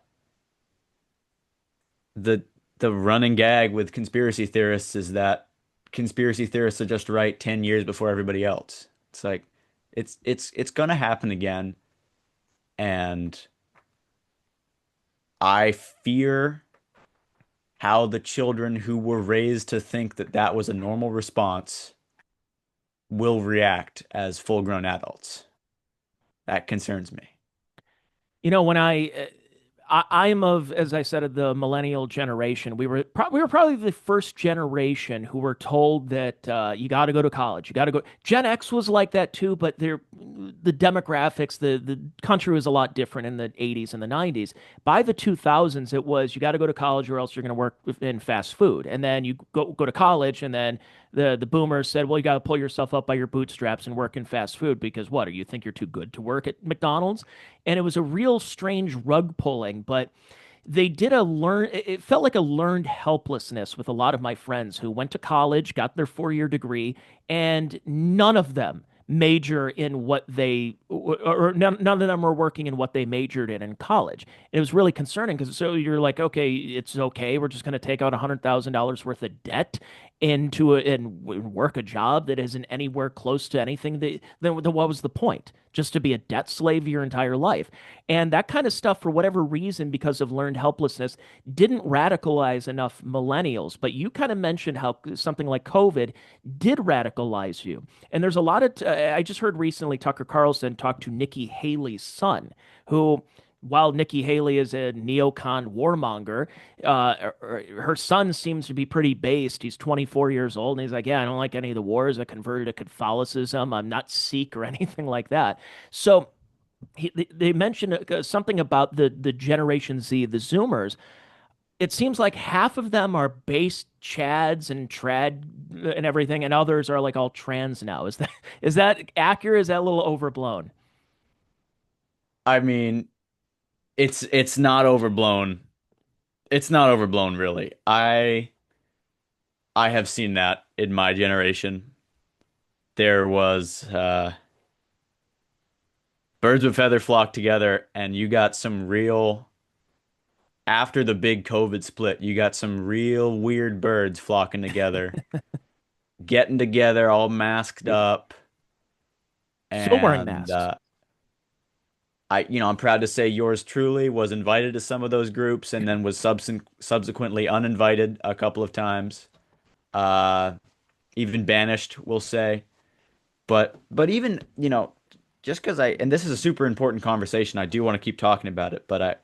the running gag with conspiracy theorists is that conspiracy theorists are just right 10 years before everybody else. It's like it's gonna happen again, and I fear how the children who were raised to think that that was a normal response will react as full-grown adults. That concerns me. When I'm of, as I said, of the millennial generation. We were probably the first generation who were told that you got to go to college. You got to go. Gen X was like that too, but the demographics, the country was a lot different in the 80s and the 90s. By the 2000s, it was you got to go to college or else you're going to work in fast food. And then you go to college, and then the boomers said, well, you got to pull yourself up by your bootstraps and work in fast food because what? Or you think you're too good to work at McDonald's? And it was a real strange rug pulling, but they did a learn it felt like a learned helplessness with a lot of my friends who went to college, got their 4-year degree, and none of them major in what they or none of them were working in what they majored in college. It was really concerning because so you're like, okay, it's okay, we're just going to take out $100,000 worth of debt and work a job that isn't anywhere close to anything then what was the point? Just to be a debt slave your entire life. And that kind of stuff, for whatever reason, because of learned helplessness, didn't radicalize enough millennials. But you kind of mentioned how something like COVID did radicalize you. And there's a lot of, I just heard recently Tucker Carlson talk to Nikki Haley's son, who, while Nikki Haley is a neocon warmonger, her son seems to be pretty based. He's 24 years old, and he's like, "Yeah, I don't like any of the wars. I converted to Catholicism. I'm not Sikh or anything like that." So they mentioned something about the Generation Z, the Zoomers. It seems like half of them are based Chads and trad and everything, and others are like all trans now. Is that accurate? Is that a little overblown? I mean, it's not overblown. It's not overblown, really. I have seen that in my generation. There was birds of a feather flock together, and you got some real after the big COVID split, you got some real weird birds flocking together, getting together all masked up, Still wearing and masks. I'm proud to say yours truly was invited to some of those groups and then was subsequently uninvited a couple of times. Uh, Even banished, we'll say. But even, just because and this is a super important conversation, I do want to keep talking about it, but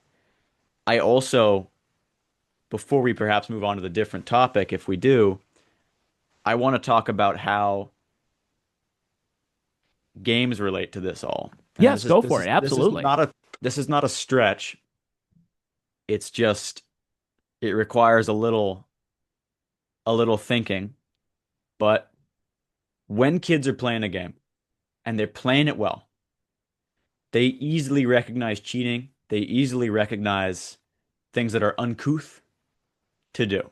I also, before we perhaps move on to the different topic, if we do, I want to talk about how games relate to this all. And Yes, go for it. this is Absolutely. not a stretch. It's just it requires a little thinking. But when kids are playing a game and they're playing it well, they easily recognize cheating. They easily recognize things that are uncouth to do.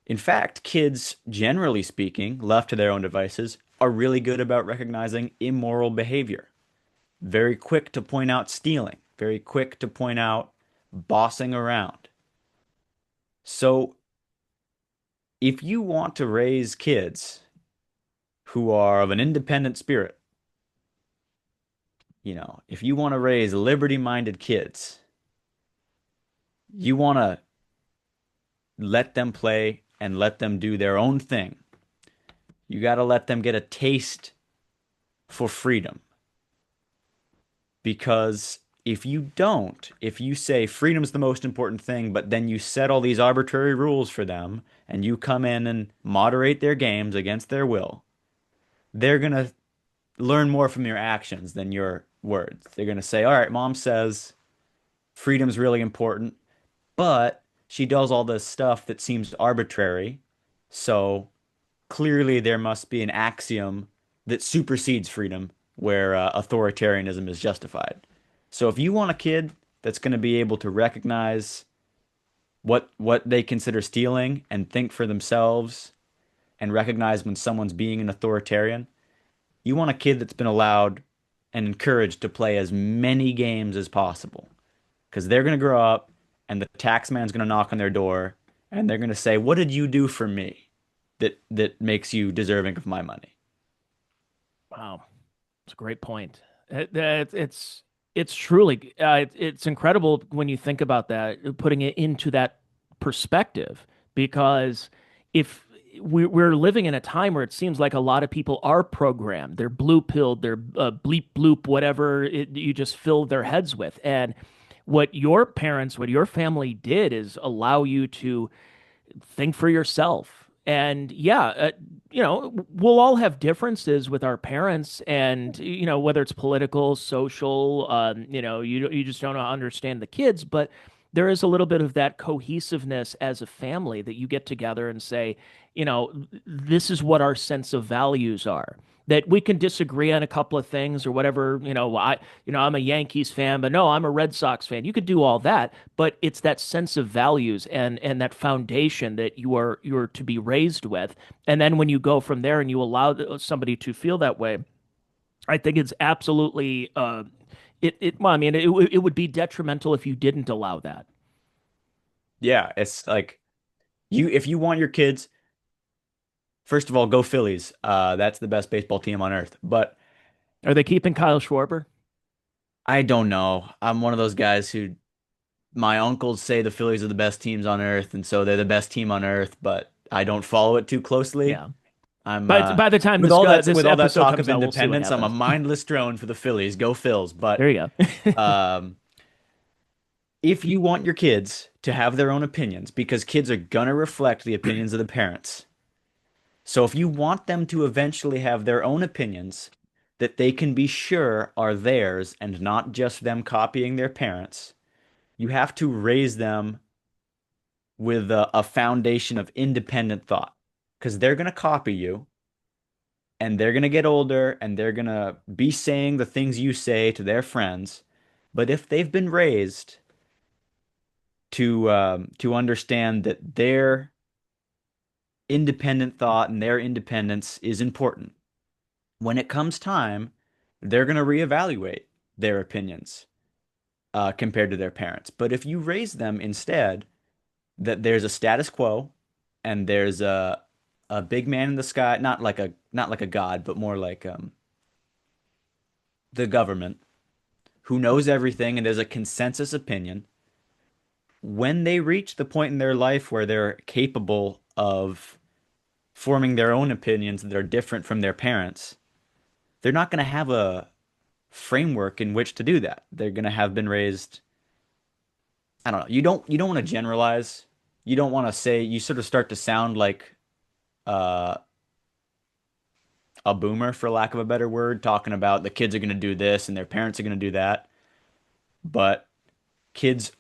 In fact, kids, generally speaking, left to their own devices, are really good about recognizing immoral behavior. Very quick to point out stealing, very quick to point out bossing around. So, if you want to raise kids who are of an independent spirit, if you want to raise liberty-minded kids, you want to let them play and let them do their own thing. You got to let them get a taste for freedom because If you don't, if you say freedom's the most important thing, but then you set all these arbitrary rules for them and you come in and moderate their games against their will, they're going to learn more from your actions than your words. They're going to say, all right, mom says freedom's really important, but she does all this stuff that seems arbitrary. So clearly there must be an axiom that supersedes freedom where authoritarianism is justified. So if you want a kid that's going to be able to recognize what they consider stealing and think for themselves and recognize when someone's being an authoritarian, you want a kid that's been allowed and encouraged to play as many games as possible because they're going to grow up and the tax man's going to knock on their door and they're going to say, "What did you do for me that makes you deserving of my money?" Wow, it's a great point. It's truly it's incredible when you think about that, putting it into that perspective, because if we're living in a time where it seems like a lot of people are programmed, they're blue pilled, they're bleep bloop, whatever you just fill their heads with, and what your parents, what your family did is allow you to think for yourself. And yeah, we'll all have differences with our parents, and whether it's political, social, you just don't understand the kids, but there is a little bit of that cohesiveness as a family that you get together and say, this is what our sense of values are. That we can disagree on a couple of things or whatever, I'm a Yankees fan, but no, I'm a Red Sox fan. You could do all that, but it's that sense of values and that foundation that you're to be raised with. And then when you go from there and you allow somebody to feel that way, I think it's absolutely well, I mean, it would be detrimental if you didn't allow that. Yeah, it's like if you want your kids, first of all, go Phillies. That's the best baseball team on earth. But Are they keeping Kyle Schwarber? I don't know. I'm one of those guys who my uncles say the Phillies are the best teams on earth, and so they're the best team on earth, but I don't follow it too closely. Yeah. I'm By the time this with all that episode talk comes of out, we'll see what independence, I'm a happens. mindless drone for the Phillies. Go Phils. There But you go. um, if you want your kids to have their own opinions, because kids are gonna reflect the opinions of the parents. So if you want them to eventually have their own opinions that they can be sure are theirs and not just them copying their parents, you have to raise them with a foundation of independent thought because they're going to copy you and they're going to get older and they're going to be saying the things you say to their friends. But if they've been raised to understand that their independent thought and their independence is important, when it comes time, they're going to reevaluate their opinions compared to their parents. But if you raise them instead that there's a status quo and there's a big man in the sky, not like a god, but more like the government who knows everything and there's a consensus opinion. When they reach the point in their life where they're capable of forming their own opinions that are different from their parents, they're not going to have a framework in which to do that. They're going to have been raised. I don't know. You don't want to generalize. You don't want to say you sort of start to sound like uh, a boomer, for lack of a better word, talking about the kids are going to do this and their parents are going to do that. But kids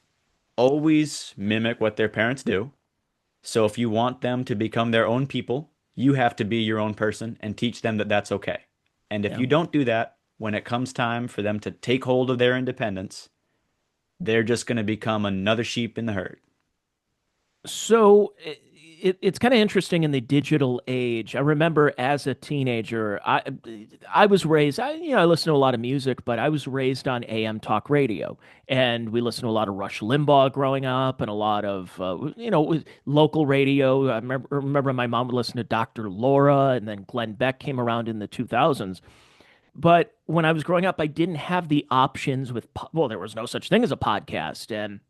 always mimic what their parents do. So if you want them to become their own people, you have to be your own person and teach them that that's okay. And if Yeah. you don't do that, when it comes time for them to take hold of their independence, they're just going to become another sheep in the herd. So it's kind of interesting in the digital age. I remember as a teenager, I was raised. I listened to a lot of music, but I was raised on AM talk radio, and we listened to a lot of Rush Limbaugh growing up, and a lot of local radio. I remember my mom would listen to Dr. Laura, and then Glenn Beck came around in the 2000s. But when I was growing up, I didn't have the options with, well, there was no such thing as a podcast, and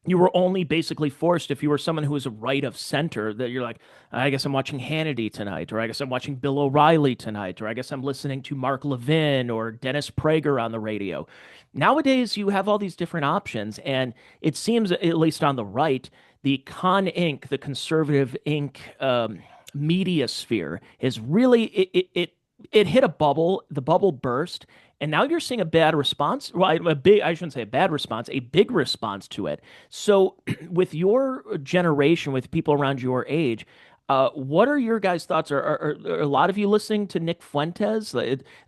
you were only basically forced if you were someone who was a right of center that you're like, I guess I'm watching Hannity tonight, or I guess I'm watching Bill O'Reilly tonight, or I guess I'm listening to Mark Levin or Dennis Prager on the radio. Nowadays, you have all these different options, and it seems, at least on the right, the Con Inc., the conservative Inc. Media sphere is really it hit a bubble. The bubble burst, and now you're seeing a bad response. Well, a big, I shouldn't say a bad response, a big response to it. So, with your generation, with people around your age, what are your guys' thoughts? Are a lot of you listening to Nick Fuentes?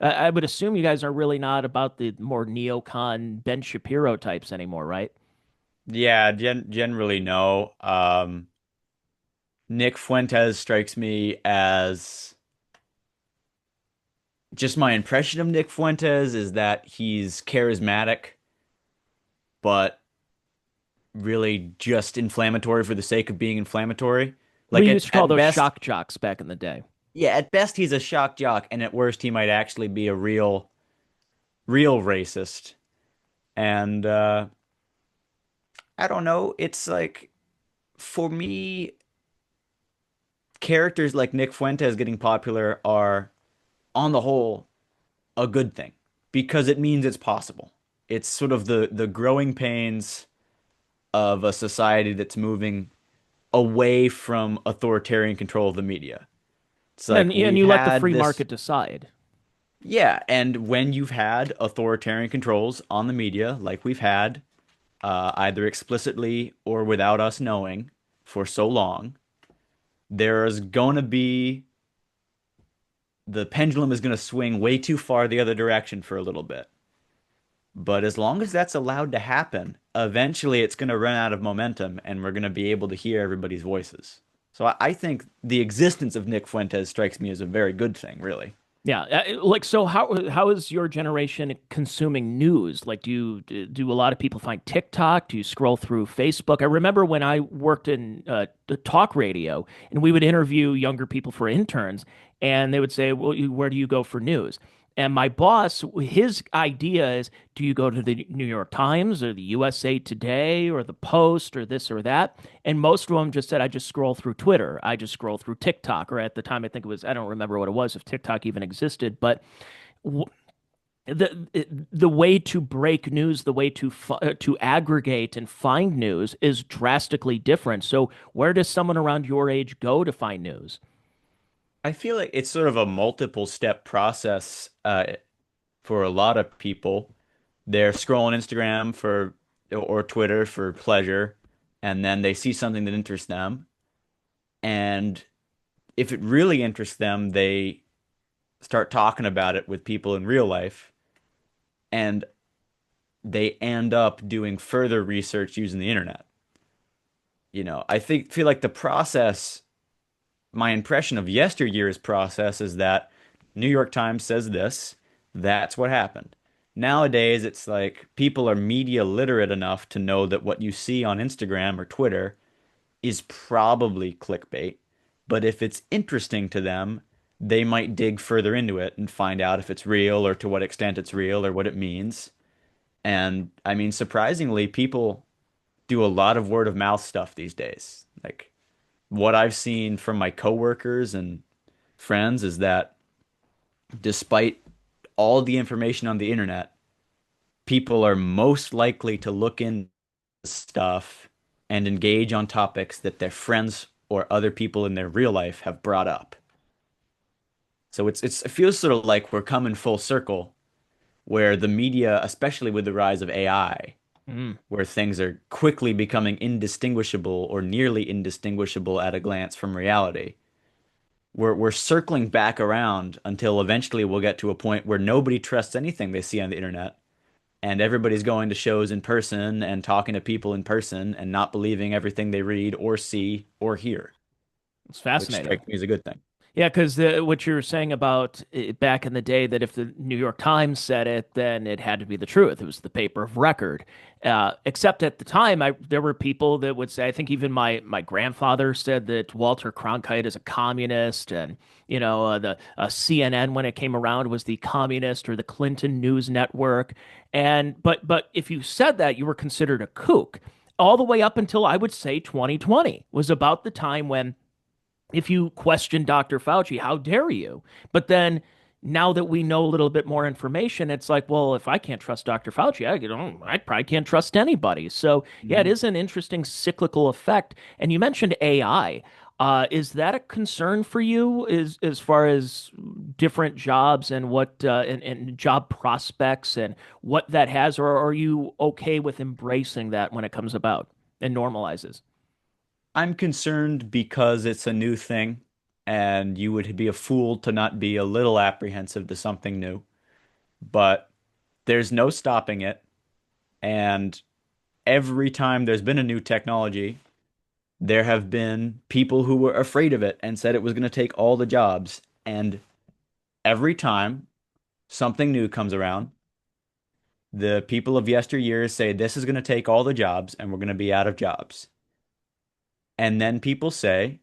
I would assume you guys are really not about the more neocon Ben Shapiro types anymore, right? Yeah, generally no. Nick Fuentes strikes me as just my impression of Nick Fuentes is that he's charismatic, but really just inflammatory for the sake of being inflammatory. We Like used to call at those best, shock jocks back in the day. yeah, at best he's a shock jock, and at worst he might actually be a real racist. And I don't know, it's like for me, characters like Nick Fuentes getting popular are on the whole a good thing because it means it's possible. It's sort of the growing pains of a society that's moving away from authoritarian control of the media. It's And like and we've you let the had free this, market decide. yeah, and when you've had authoritarian controls on the media, like we've had, either explicitly or without us knowing for so long, there's going to be the pendulum is going to swing way too far the other direction for a little bit. But as long as that's allowed to happen, eventually it's going to run out of momentum and we're going to be able to hear everybody's voices. So I think the existence of Nick Fuentes strikes me as a very good thing, really. Yeah, like so how is your generation consuming news? Like do a lot of people find TikTok? Do you scroll through Facebook? I remember when I worked in the talk radio and we would interview younger people for interns and they would say, "Well, where do you go for news?" And my boss, his idea is, do you go to the New York Times or the USA Today or the Post or this or that? And most of them just said, I just scroll through Twitter. I just scroll through TikTok. Or at the time, I think it was, I don't remember what it was, if TikTok even existed. But w the way to break news, the way to aggregate and find news is drastically different. So where does someone around your age go to find news? I feel like it's sort of a multiple step process for a lot of people. They're scrolling Instagram for or Twitter for pleasure, and then they see something that interests them. And if it really interests them, they start talking about it with people in real life, and they end up doing further research using the internet. I feel like the process, my impression of yesteryear's process is that New York Times says this, that's what happened. Nowadays, it's like people are media literate enough to know that what you see on Instagram or Twitter is probably clickbait. But if it's interesting to them, they might dig further into it and find out if it's real or to what extent it's real or what it means. And I mean, surprisingly, people do a lot of word of mouth stuff these days. Like what I've seen from my coworkers and friends is that despite all the information on the internet, people are most likely to look into stuff and engage on topics that their friends or other people in their real life have brought up. So it feels sort of like we're coming full circle where the media, especially with the rise of AI, Mm. where things are quickly becoming indistinguishable or nearly indistinguishable at a glance from reality. We're circling back around until eventually we'll get to a point where nobody trusts anything they see on the internet, and everybody's going to shows in person and talking to people in person and not believing everything they read or see or hear, It's which fascinating. strikes me as a good thing. Yeah, because what you were saying about back in the day that if the New York Times said it, then it had to be the truth. It was the paper of record. Except at the time, there were people that would say, I think even my grandfather said that Walter Cronkite is a communist, and the CNN when it came around was the communist or the Clinton News Network. And but if you said that, you were considered a kook. all the way up until I would say 2020 was about the time when if you question Dr. Fauci, how dare you? But then now that we know a little bit more information, it's like, well, if I can't trust Dr. Fauci, I probably can't trust anybody. So yeah, it Mhm. is an interesting cyclical effect. And you mentioned AI. Is that a concern for you, is as far as different jobs and what and job prospects and what that has, or are you okay with embracing that when it comes about and normalizes? I'm concerned because it's a new thing, and you would be a fool to not be a little apprehensive to something new. But there's no stopping it. And every time there's been a new technology, there have been people who were afraid of it and said it was going to take all the jobs. And every time something new comes around, the people of yesteryear say this is going to take all the jobs and we're going to be out of jobs. And then people say,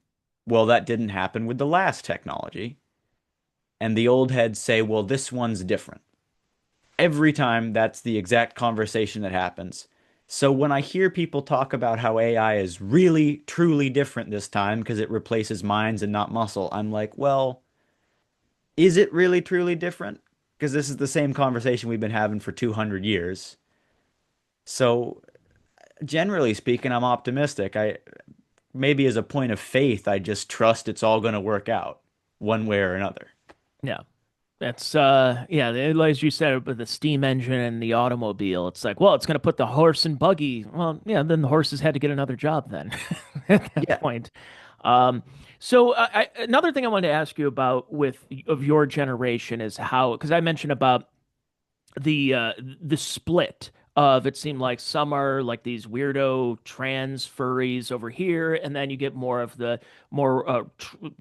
well, that didn't happen with the last technology. And the old heads say, well, this one's different. Every time that's the exact conversation that happens. So when I hear people talk about how AI is really, truly different this time because it replaces minds and not muscle, I'm like, well, is it really, truly different? Because this is the same conversation we've been having for 200 years. So generally speaking, I'm optimistic. I maybe as a point of faith, I just trust it's all going to work out one way or another. Yeah. That's yeah, as you said with the steam engine and the automobile, it's like, well, it's going to put the horse and buggy. Well, yeah, then the horses had to get another job then at that Yeah. point. Um, so another thing I wanted to ask you about with of your generation is how, because I mentioned about the split of it seemed like some are like these weirdo trans furries over here, and then you get more of the more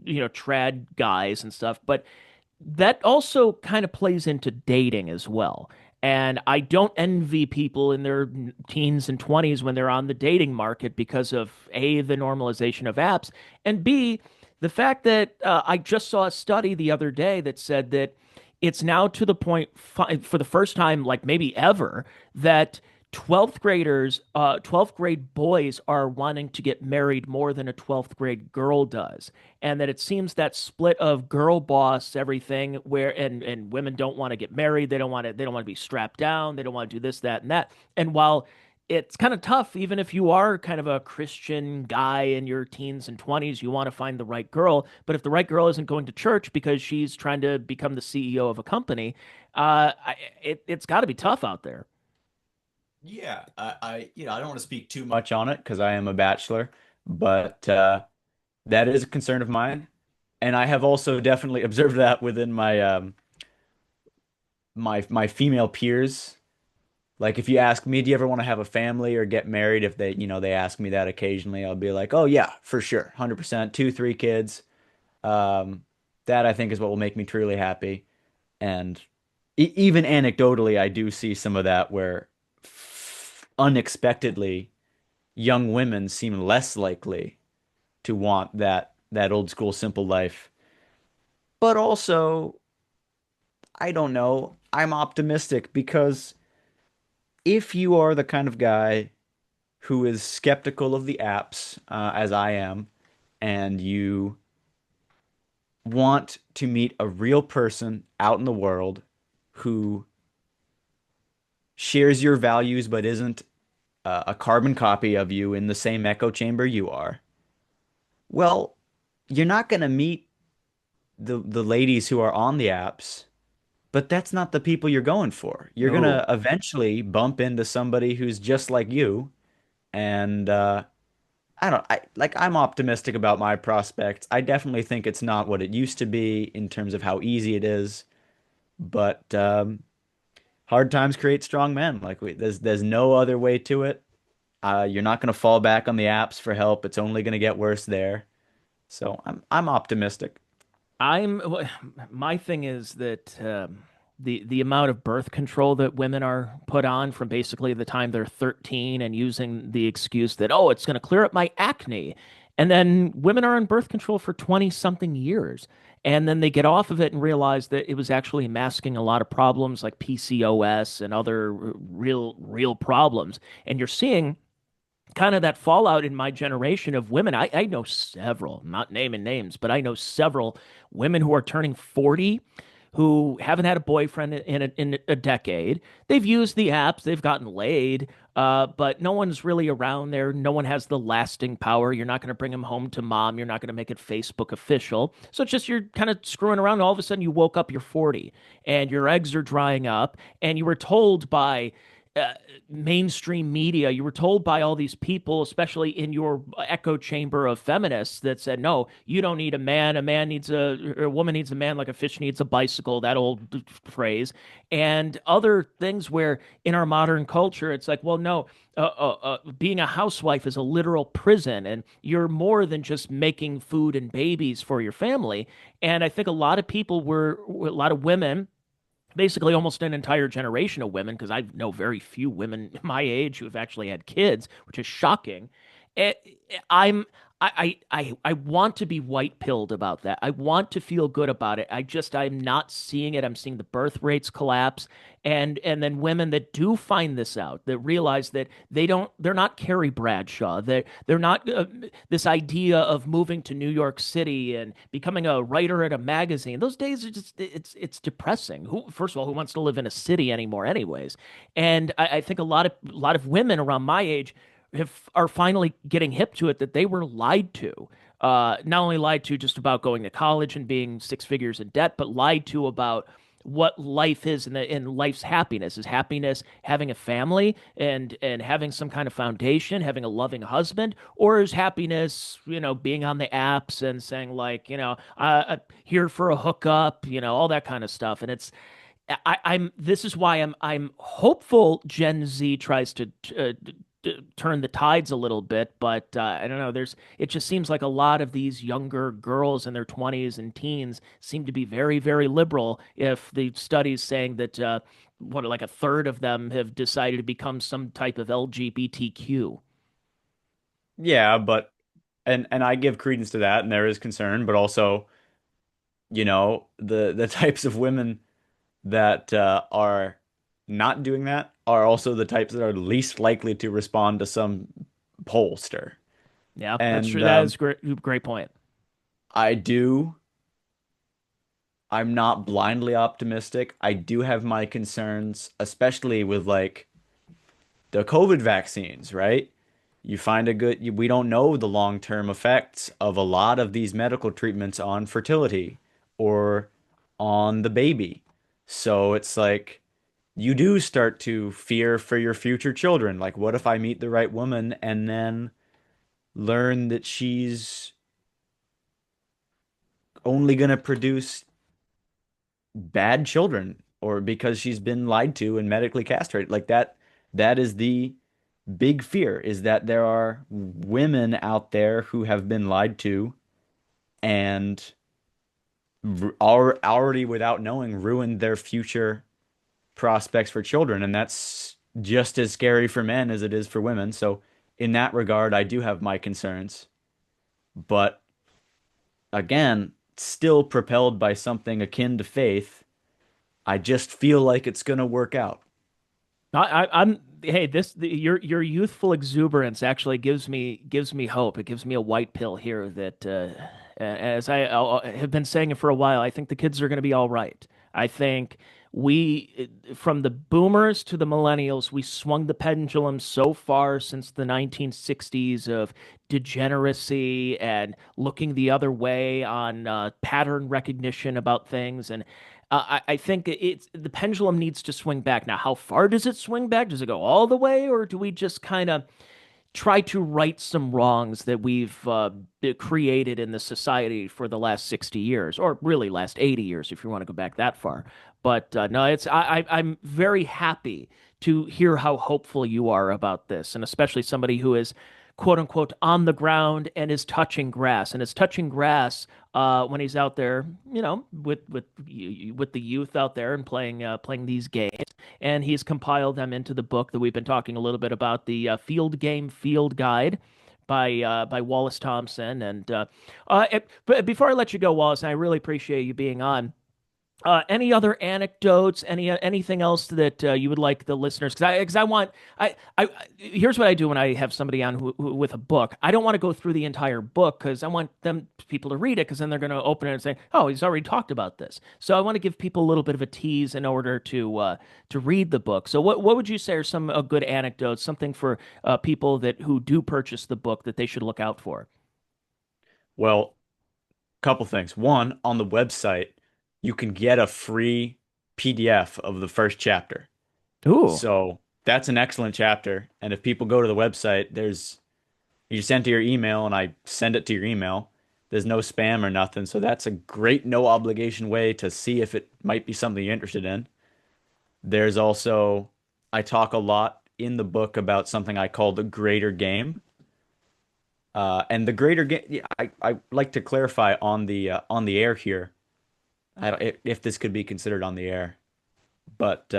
trad guys and stuff. But that also kind of plays into dating as well. And I don't envy people in their teens and 20s when they're on the dating market because of A, the normalization of apps, and B, the fact that I just saw a study the other day that said that it's now to the point for the first time, like maybe ever, that 12th graders, 12th grade boys are wanting to get married more than a 12th grade girl does. And that it seems that split of girl boss everything where and women don't want to get married, they don't want to be strapped down, they don't want to do this, that, and that. And while it's kind of tough, even if you are kind of a Christian guy in your teens and 20s, you want to find the right girl. But if the right girl isn't going to church because she's trying to become the CEO of a company, it's got to be tough out there. Yeah, I don't want to speak too much on it because I am a bachelor, but that is a concern of mine, and I have also definitely observed that within my female peers. Like, if you ask me, do you ever want to have a family or get married? If they ask me that occasionally, I'll be like, oh yeah, for sure, 100%, two, three kids. Um, that I think is what will make me truly happy. And even anecdotally, I do see some of that where unexpectedly young women seem less likely to want that old school simple life. But also, I don't know. I'm optimistic because if you are the kind of guy who is skeptical of the apps, as I am, and you want to meet a real person out in the world who shares your values but isn't a carbon copy of you in the same echo chamber you are, well, you're not going to meet the ladies who are on the apps, but that's not the people you're going for. You're going No. to eventually bump into somebody who's just like you, and I don't I like I'm optimistic about my prospects. I definitely think it's not what it used to be in terms of how easy it is, but hard times create strong men. Like there's no other way to it. You're not going to fall back on the apps for help. It's only going to get worse there. So I'm optimistic. I'm my thing is that the amount of birth control that women are put on from basically the time they're 13 and using the excuse that oh it's going to clear up my acne, and then women are on birth control for 20 something years, and then they get off of it and realize that it was actually masking a lot of problems like PCOS and other real problems, and you're seeing kind of that fallout in my generation of women. I know several, I'm not naming names, but I know several women who are turning 40 who haven't had a boyfriend in a decade. They've used the apps, they've gotten laid, but no one's really around there. No one has the lasting power. You're not going to bring them home to mom. You're not going to make it Facebook official. So it's just you're kind of screwing around. And all of a sudden, you woke up, you're 40, and your eggs are drying up, and you were told by mainstream media. You were told by all these people, especially in your echo chamber of feminists, that said, no, you don't need a man. A man needs or a woman needs a man like a fish needs a bicycle, that old phrase, and other things where in our modern culture, it's like, well, no, being a housewife is a literal prison, and you're more than just making food and babies for your family. And I think a lot of people a lot of women, basically almost an entire generation of women, because I know very few women my age who have actually had kids, which is shocking. It, I'm I want to be white pilled about that. I want to feel good about it. I'm not seeing it. I'm seeing the birth rates collapse, and then women that do find this out, that realize that they're not Carrie Bradshaw. They're not this idea of moving to New York City and becoming a writer at a magazine. Those days are just it's depressing. Who First of all, who wants to live in a city anymore, anyways? And I think a lot of women around my age are finally getting hip to it, that they were lied to. Not only lied to just about going to college and being six figures in debt, but lied to about what life is, and life's happiness. Is happiness having a family and having some kind of foundation, having a loving husband, or is happiness, being on the apps and saying like, here for a hookup, all that kind of stuff. And I'm this is why I'm hopeful Gen Z tries to turn the tides a little bit, but I don't know. It just seems like a lot of these younger girls in their 20s and teens seem to be very, very liberal. If the studies saying that like a third of them have decided to become some type of LGBTQ. Yeah, but and I give credence to that, and there is concern, but also, the types of women that are not doing that are also the types that are least likely to respond to some pollster. Yeah, that's And true. That is great. Great point. I do, I'm not blindly optimistic. I do have my concerns, especially with like the COVID vaccines, right? You find we don't know the long-term effects of a lot of these medical treatments on fertility or on the baby. So it's like you do start to fear for your future children. Like, what if I meet the right woman and then learn that she's only going to produce bad children, or because she's been lied to and medically castrated? Like that is the big fear, is that there are women out there who have been lied to and already without knowing ruined their future prospects for children, and that's just as scary for men as it is for women. So in that regard, I do have my concerns, but again, still propelled by something akin to faith. I just feel like it's gonna work out. I'm hey, your youthful exuberance actually gives me hope. It gives me a white pill here that as I have been saying it for a while, I think the kids are going to be all right. I think from the boomers to the millennials, we swung the pendulum so far since the 1960s of degeneracy and looking the other way on pattern recognition about things. And I think the pendulum needs to swing back. Now, how far does it swing back? Does it go all the way, or do we just kind of try to right some wrongs that we've created in the society for the last 60 years, or really last 80 years, if you want to go back that far? But no, I'm very happy to hear how hopeful you are about this, and especially somebody who is quote unquote on the ground and is touching grass, and is touching grass when he's out there, with the youth out there and playing these games. And he's compiled them into the book that we've been talking a little bit about, the Field Game Field Guide by Wallace Thompson. And but before I let you go, Wallace, and I really appreciate you being on. Any other anecdotes? Anything else that you would like the listeners? Because I want I here's what I do when I have somebody on with a book. I don't want to go through the entire book because I want them people to read it because then they're going to open it and say, "Oh, he's already talked about this." So I want to give people a little bit of a tease in order to read the book. So what would you say are some good anecdotes? Something for people that who do purchase the book that they should look out for. Well, couple things. One, on the website, you can get a free PDF of the first chapter. Ooh. So that's an excellent chapter. And if people go to the website, you send to your email and I send it to your email. There's no spam or nothing. So that's a great no obligation way to see if it might be something you're interested in. There's also, I talk a lot in the book about something I call the greater game. And the greater game, I like to clarify on the air here. I don't, if this could be considered on the air, but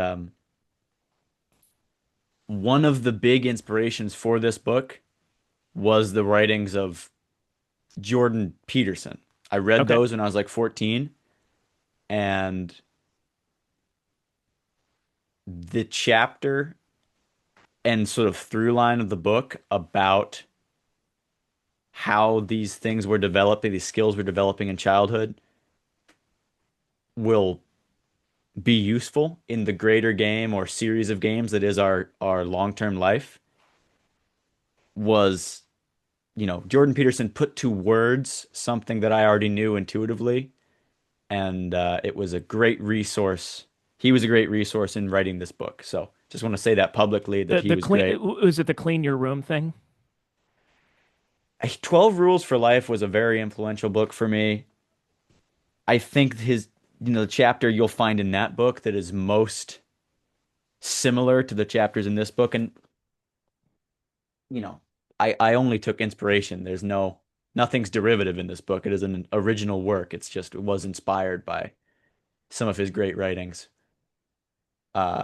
one of the big inspirations for this book was the writings of Jordan Peterson. I read Okay. those when I was like 14, and the chapter and sort of through line of the book about how these things were developing, these skills were developing in childhood will be useful in the greater game or series of games that is our long-term life was, Jordan Peterson put to words something that I already knew intuitively, and it was a great resource. He was a great resource in writing this book. So just want to say that publicly that he The was clean great. was it the clean your room thing? 12 Rules for Life was a very influential book for me. I think the chapter you'll find in that book that is most similar to the chapters in this book, and you know, I only took inspiration. Nothing's derivative in this book. It is an original work. It was inspired by some of his great writings.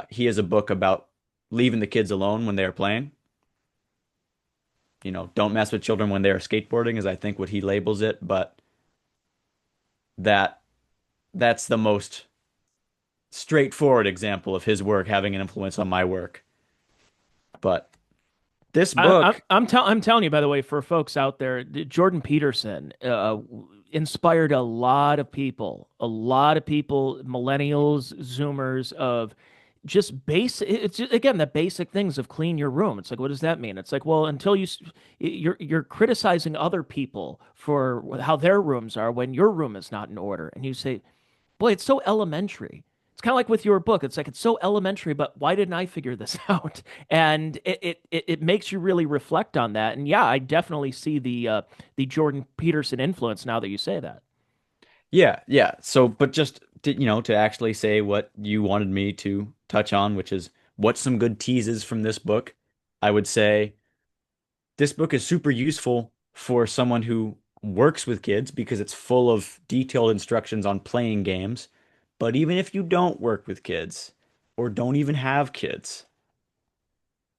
He has a book about leaving the kids alone when they are playing. Don't mess with children when they are skateboarding, is I think what he labels it, but that that's the most straightforward example of his work having an influence on my work. But this book, I'm telling you, by the way, for folks out there, Jordan Peterson inspired a lot of people, millennials, Zoomers, of just basic. It's just, again the basic things of clean your room. It's like, what does that mean? It's like, well, until you're criticizing other people for how their rooms are when your room is not in order, and you say, boy, it's so elementary. It's kind of like with your book. It's like it's so elementary, but why didn't I figure this out? And it makes you really reflect on that. And yeah, I definitely see the Jordan Peterson influence now that you say that. yeah, yeah. So, but just to actually say what you wanted me to touch on, which is what's some good teases from this book, I would say this book is super useful for someone who works with kids because it's full of detailed instructions on playing games. But even if you don't work with kids or don't even have kids,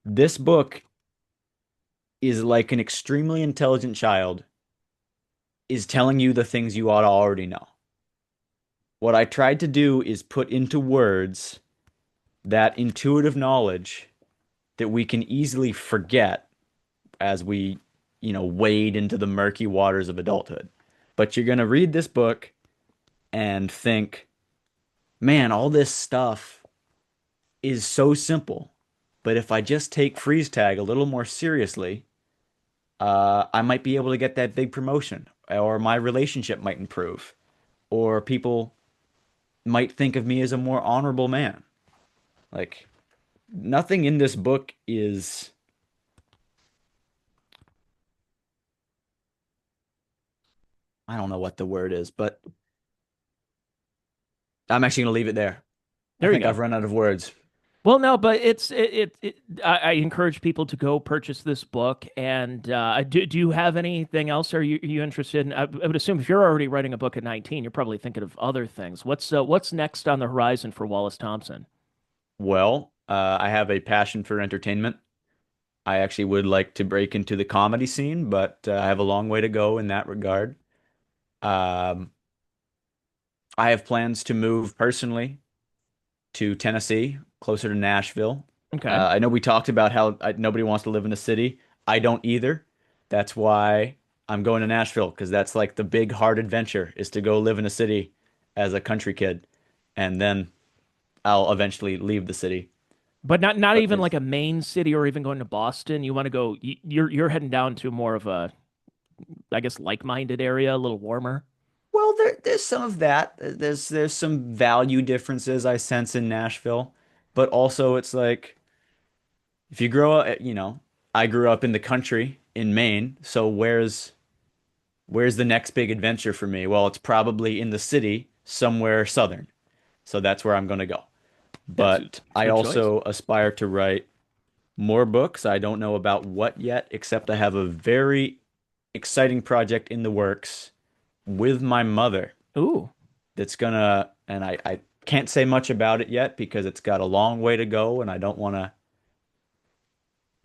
this book is like an extremely intelligent child is telling you the things you ought to already know. What I tried to do is put into words that intuitive knowledge that we can easily forget as we, wade into the murky waters of adulthood. But you're going to read this book and think, man, all this stuff is so simple. But if I just take freeze tag a little more seriously, I might be able to get that big promotion, or my relationship might improve, or people might think of me as a more honorable man. Like, nothing in this book is, I don't know what the word is, but I'm actually going to leave it there. I There you think go. I've run out of words. Well, no, but I encourage people to go purchase this book. And do you have anything else? Are you interested in? I would assume if you're already writing a book at 19, you're probably thinking of other things. What's next on the horizon for Wallace Thompson? Well, I have a passion for entertainment. I actually would like to break into the comedy scene, but I have a long way to go in that regard. Um, I have plans to move personally to Tennessee, closer to Nashville. Okay. I know we talked about how nobody wants to live in a city. I don't either. That's why I'm going to Nashville because that's like the big hard adventure is to go live in a city as a country kid, and then I'll eventually leave the city. But not But even like a main city or even going to Boston. You want to go, you're heading down to more of a, I guess, like-minded area, a little warmer. well, there's some of that. There's some value differences I sense in Nashville, but also it's like if you grow up, I grew up in the country in Maine, so where's the next big adventure for me? Well, it's probably in the city somewhere southern. So that's where I'm going to go. That's But it's a I good choice. also aspire to write more books. I don't know about what yet, except I have a very exciting project in the works with my mother Ooh. that's gonna, and I can't say much about it yet because it's got a long way to go and I don't want to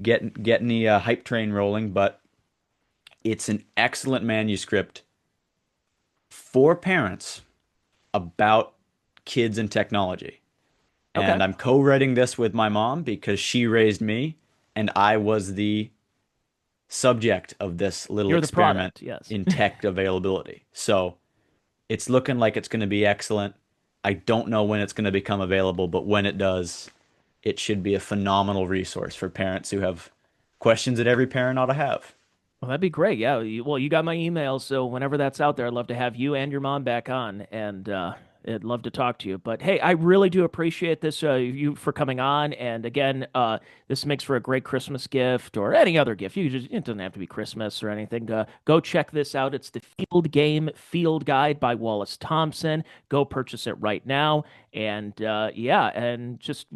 get any hype train rolling, but it's an excellent manuscript for parents about kids and technology. Okay. And I'm co-writing this with my mom because she raised me and I was the subject of this little You're the experiment product. Yes. in tech availability. So it's looking like it's going to be excellent. I don't know when it's going to become available, but when it does, it should be a phenomenal resource for parents who have questions that every parent ought to have. Well, that'd be great. Yeah. Well, you got my email, so whenever that's out there, I'd love to have you and your mom back on, and I'd love to talk to you. But hey, I really do appreciate this you for coming on, and again, this makes for a great Christmas gift or any other gift. You just it doesn't have to be Christmas or anything. Go check this out. It's the Field Game Field Guide by Wallace Thompson. Go purchase it right now. And yeah, and just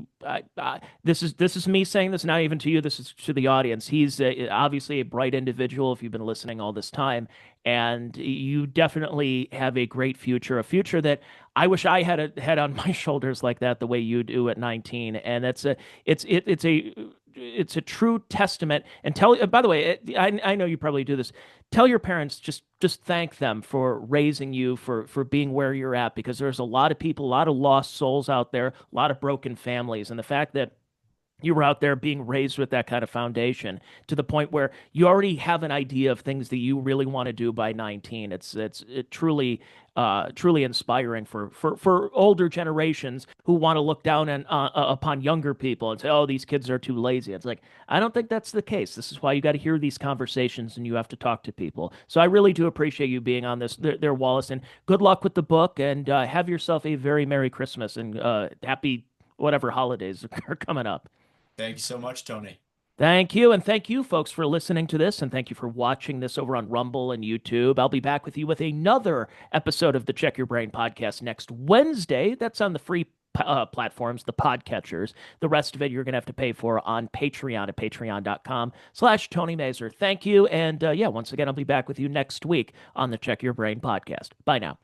this is me saying this, not even to you. This is to the audience. He's obviously a bright individual. If you've been listening all this time, and you definitely have a great future, a future that I wish I had a head on my shoulders like that, the way you do at 19. And it's a true testament. And tell, by the way, I know you probably do this. Tell your parents, just thank them for raising you, for being where you're at, because there's a lot of people, a lot of lost souls out there, a lot of broken families, and the fact that you were out there being raised with that kind of foundation to the point where you already have an idea of things that you really want to do by 19. It truly truly inspiring for older generations who want to look down upon younger people and say, "Oh, these kids are too lazy." It's like I don't think that's the case. This is why you got to hear these conversations and you have to talk to people. So I really do appreciate you being on this there, Wallace, and good luck with the book and have yourself a very Merry Christmas and happy whatever holidays are coming up. Thank you so much, Tony. Thank you. And thank you, folks, for listening to this. And thank you for watching this over on Rumble and YouTube. I'll be back with you with another episode of the Check Your Brain podcast next Wednesday. That's on the free platforms, the podcatchers. The rest of it you're going to have to pay for on Patreon at patreon.com/Tony Mazur. Thank you. And yeah, once again, I'll be back with you next week on the Check Your Brain podcast. Bye now.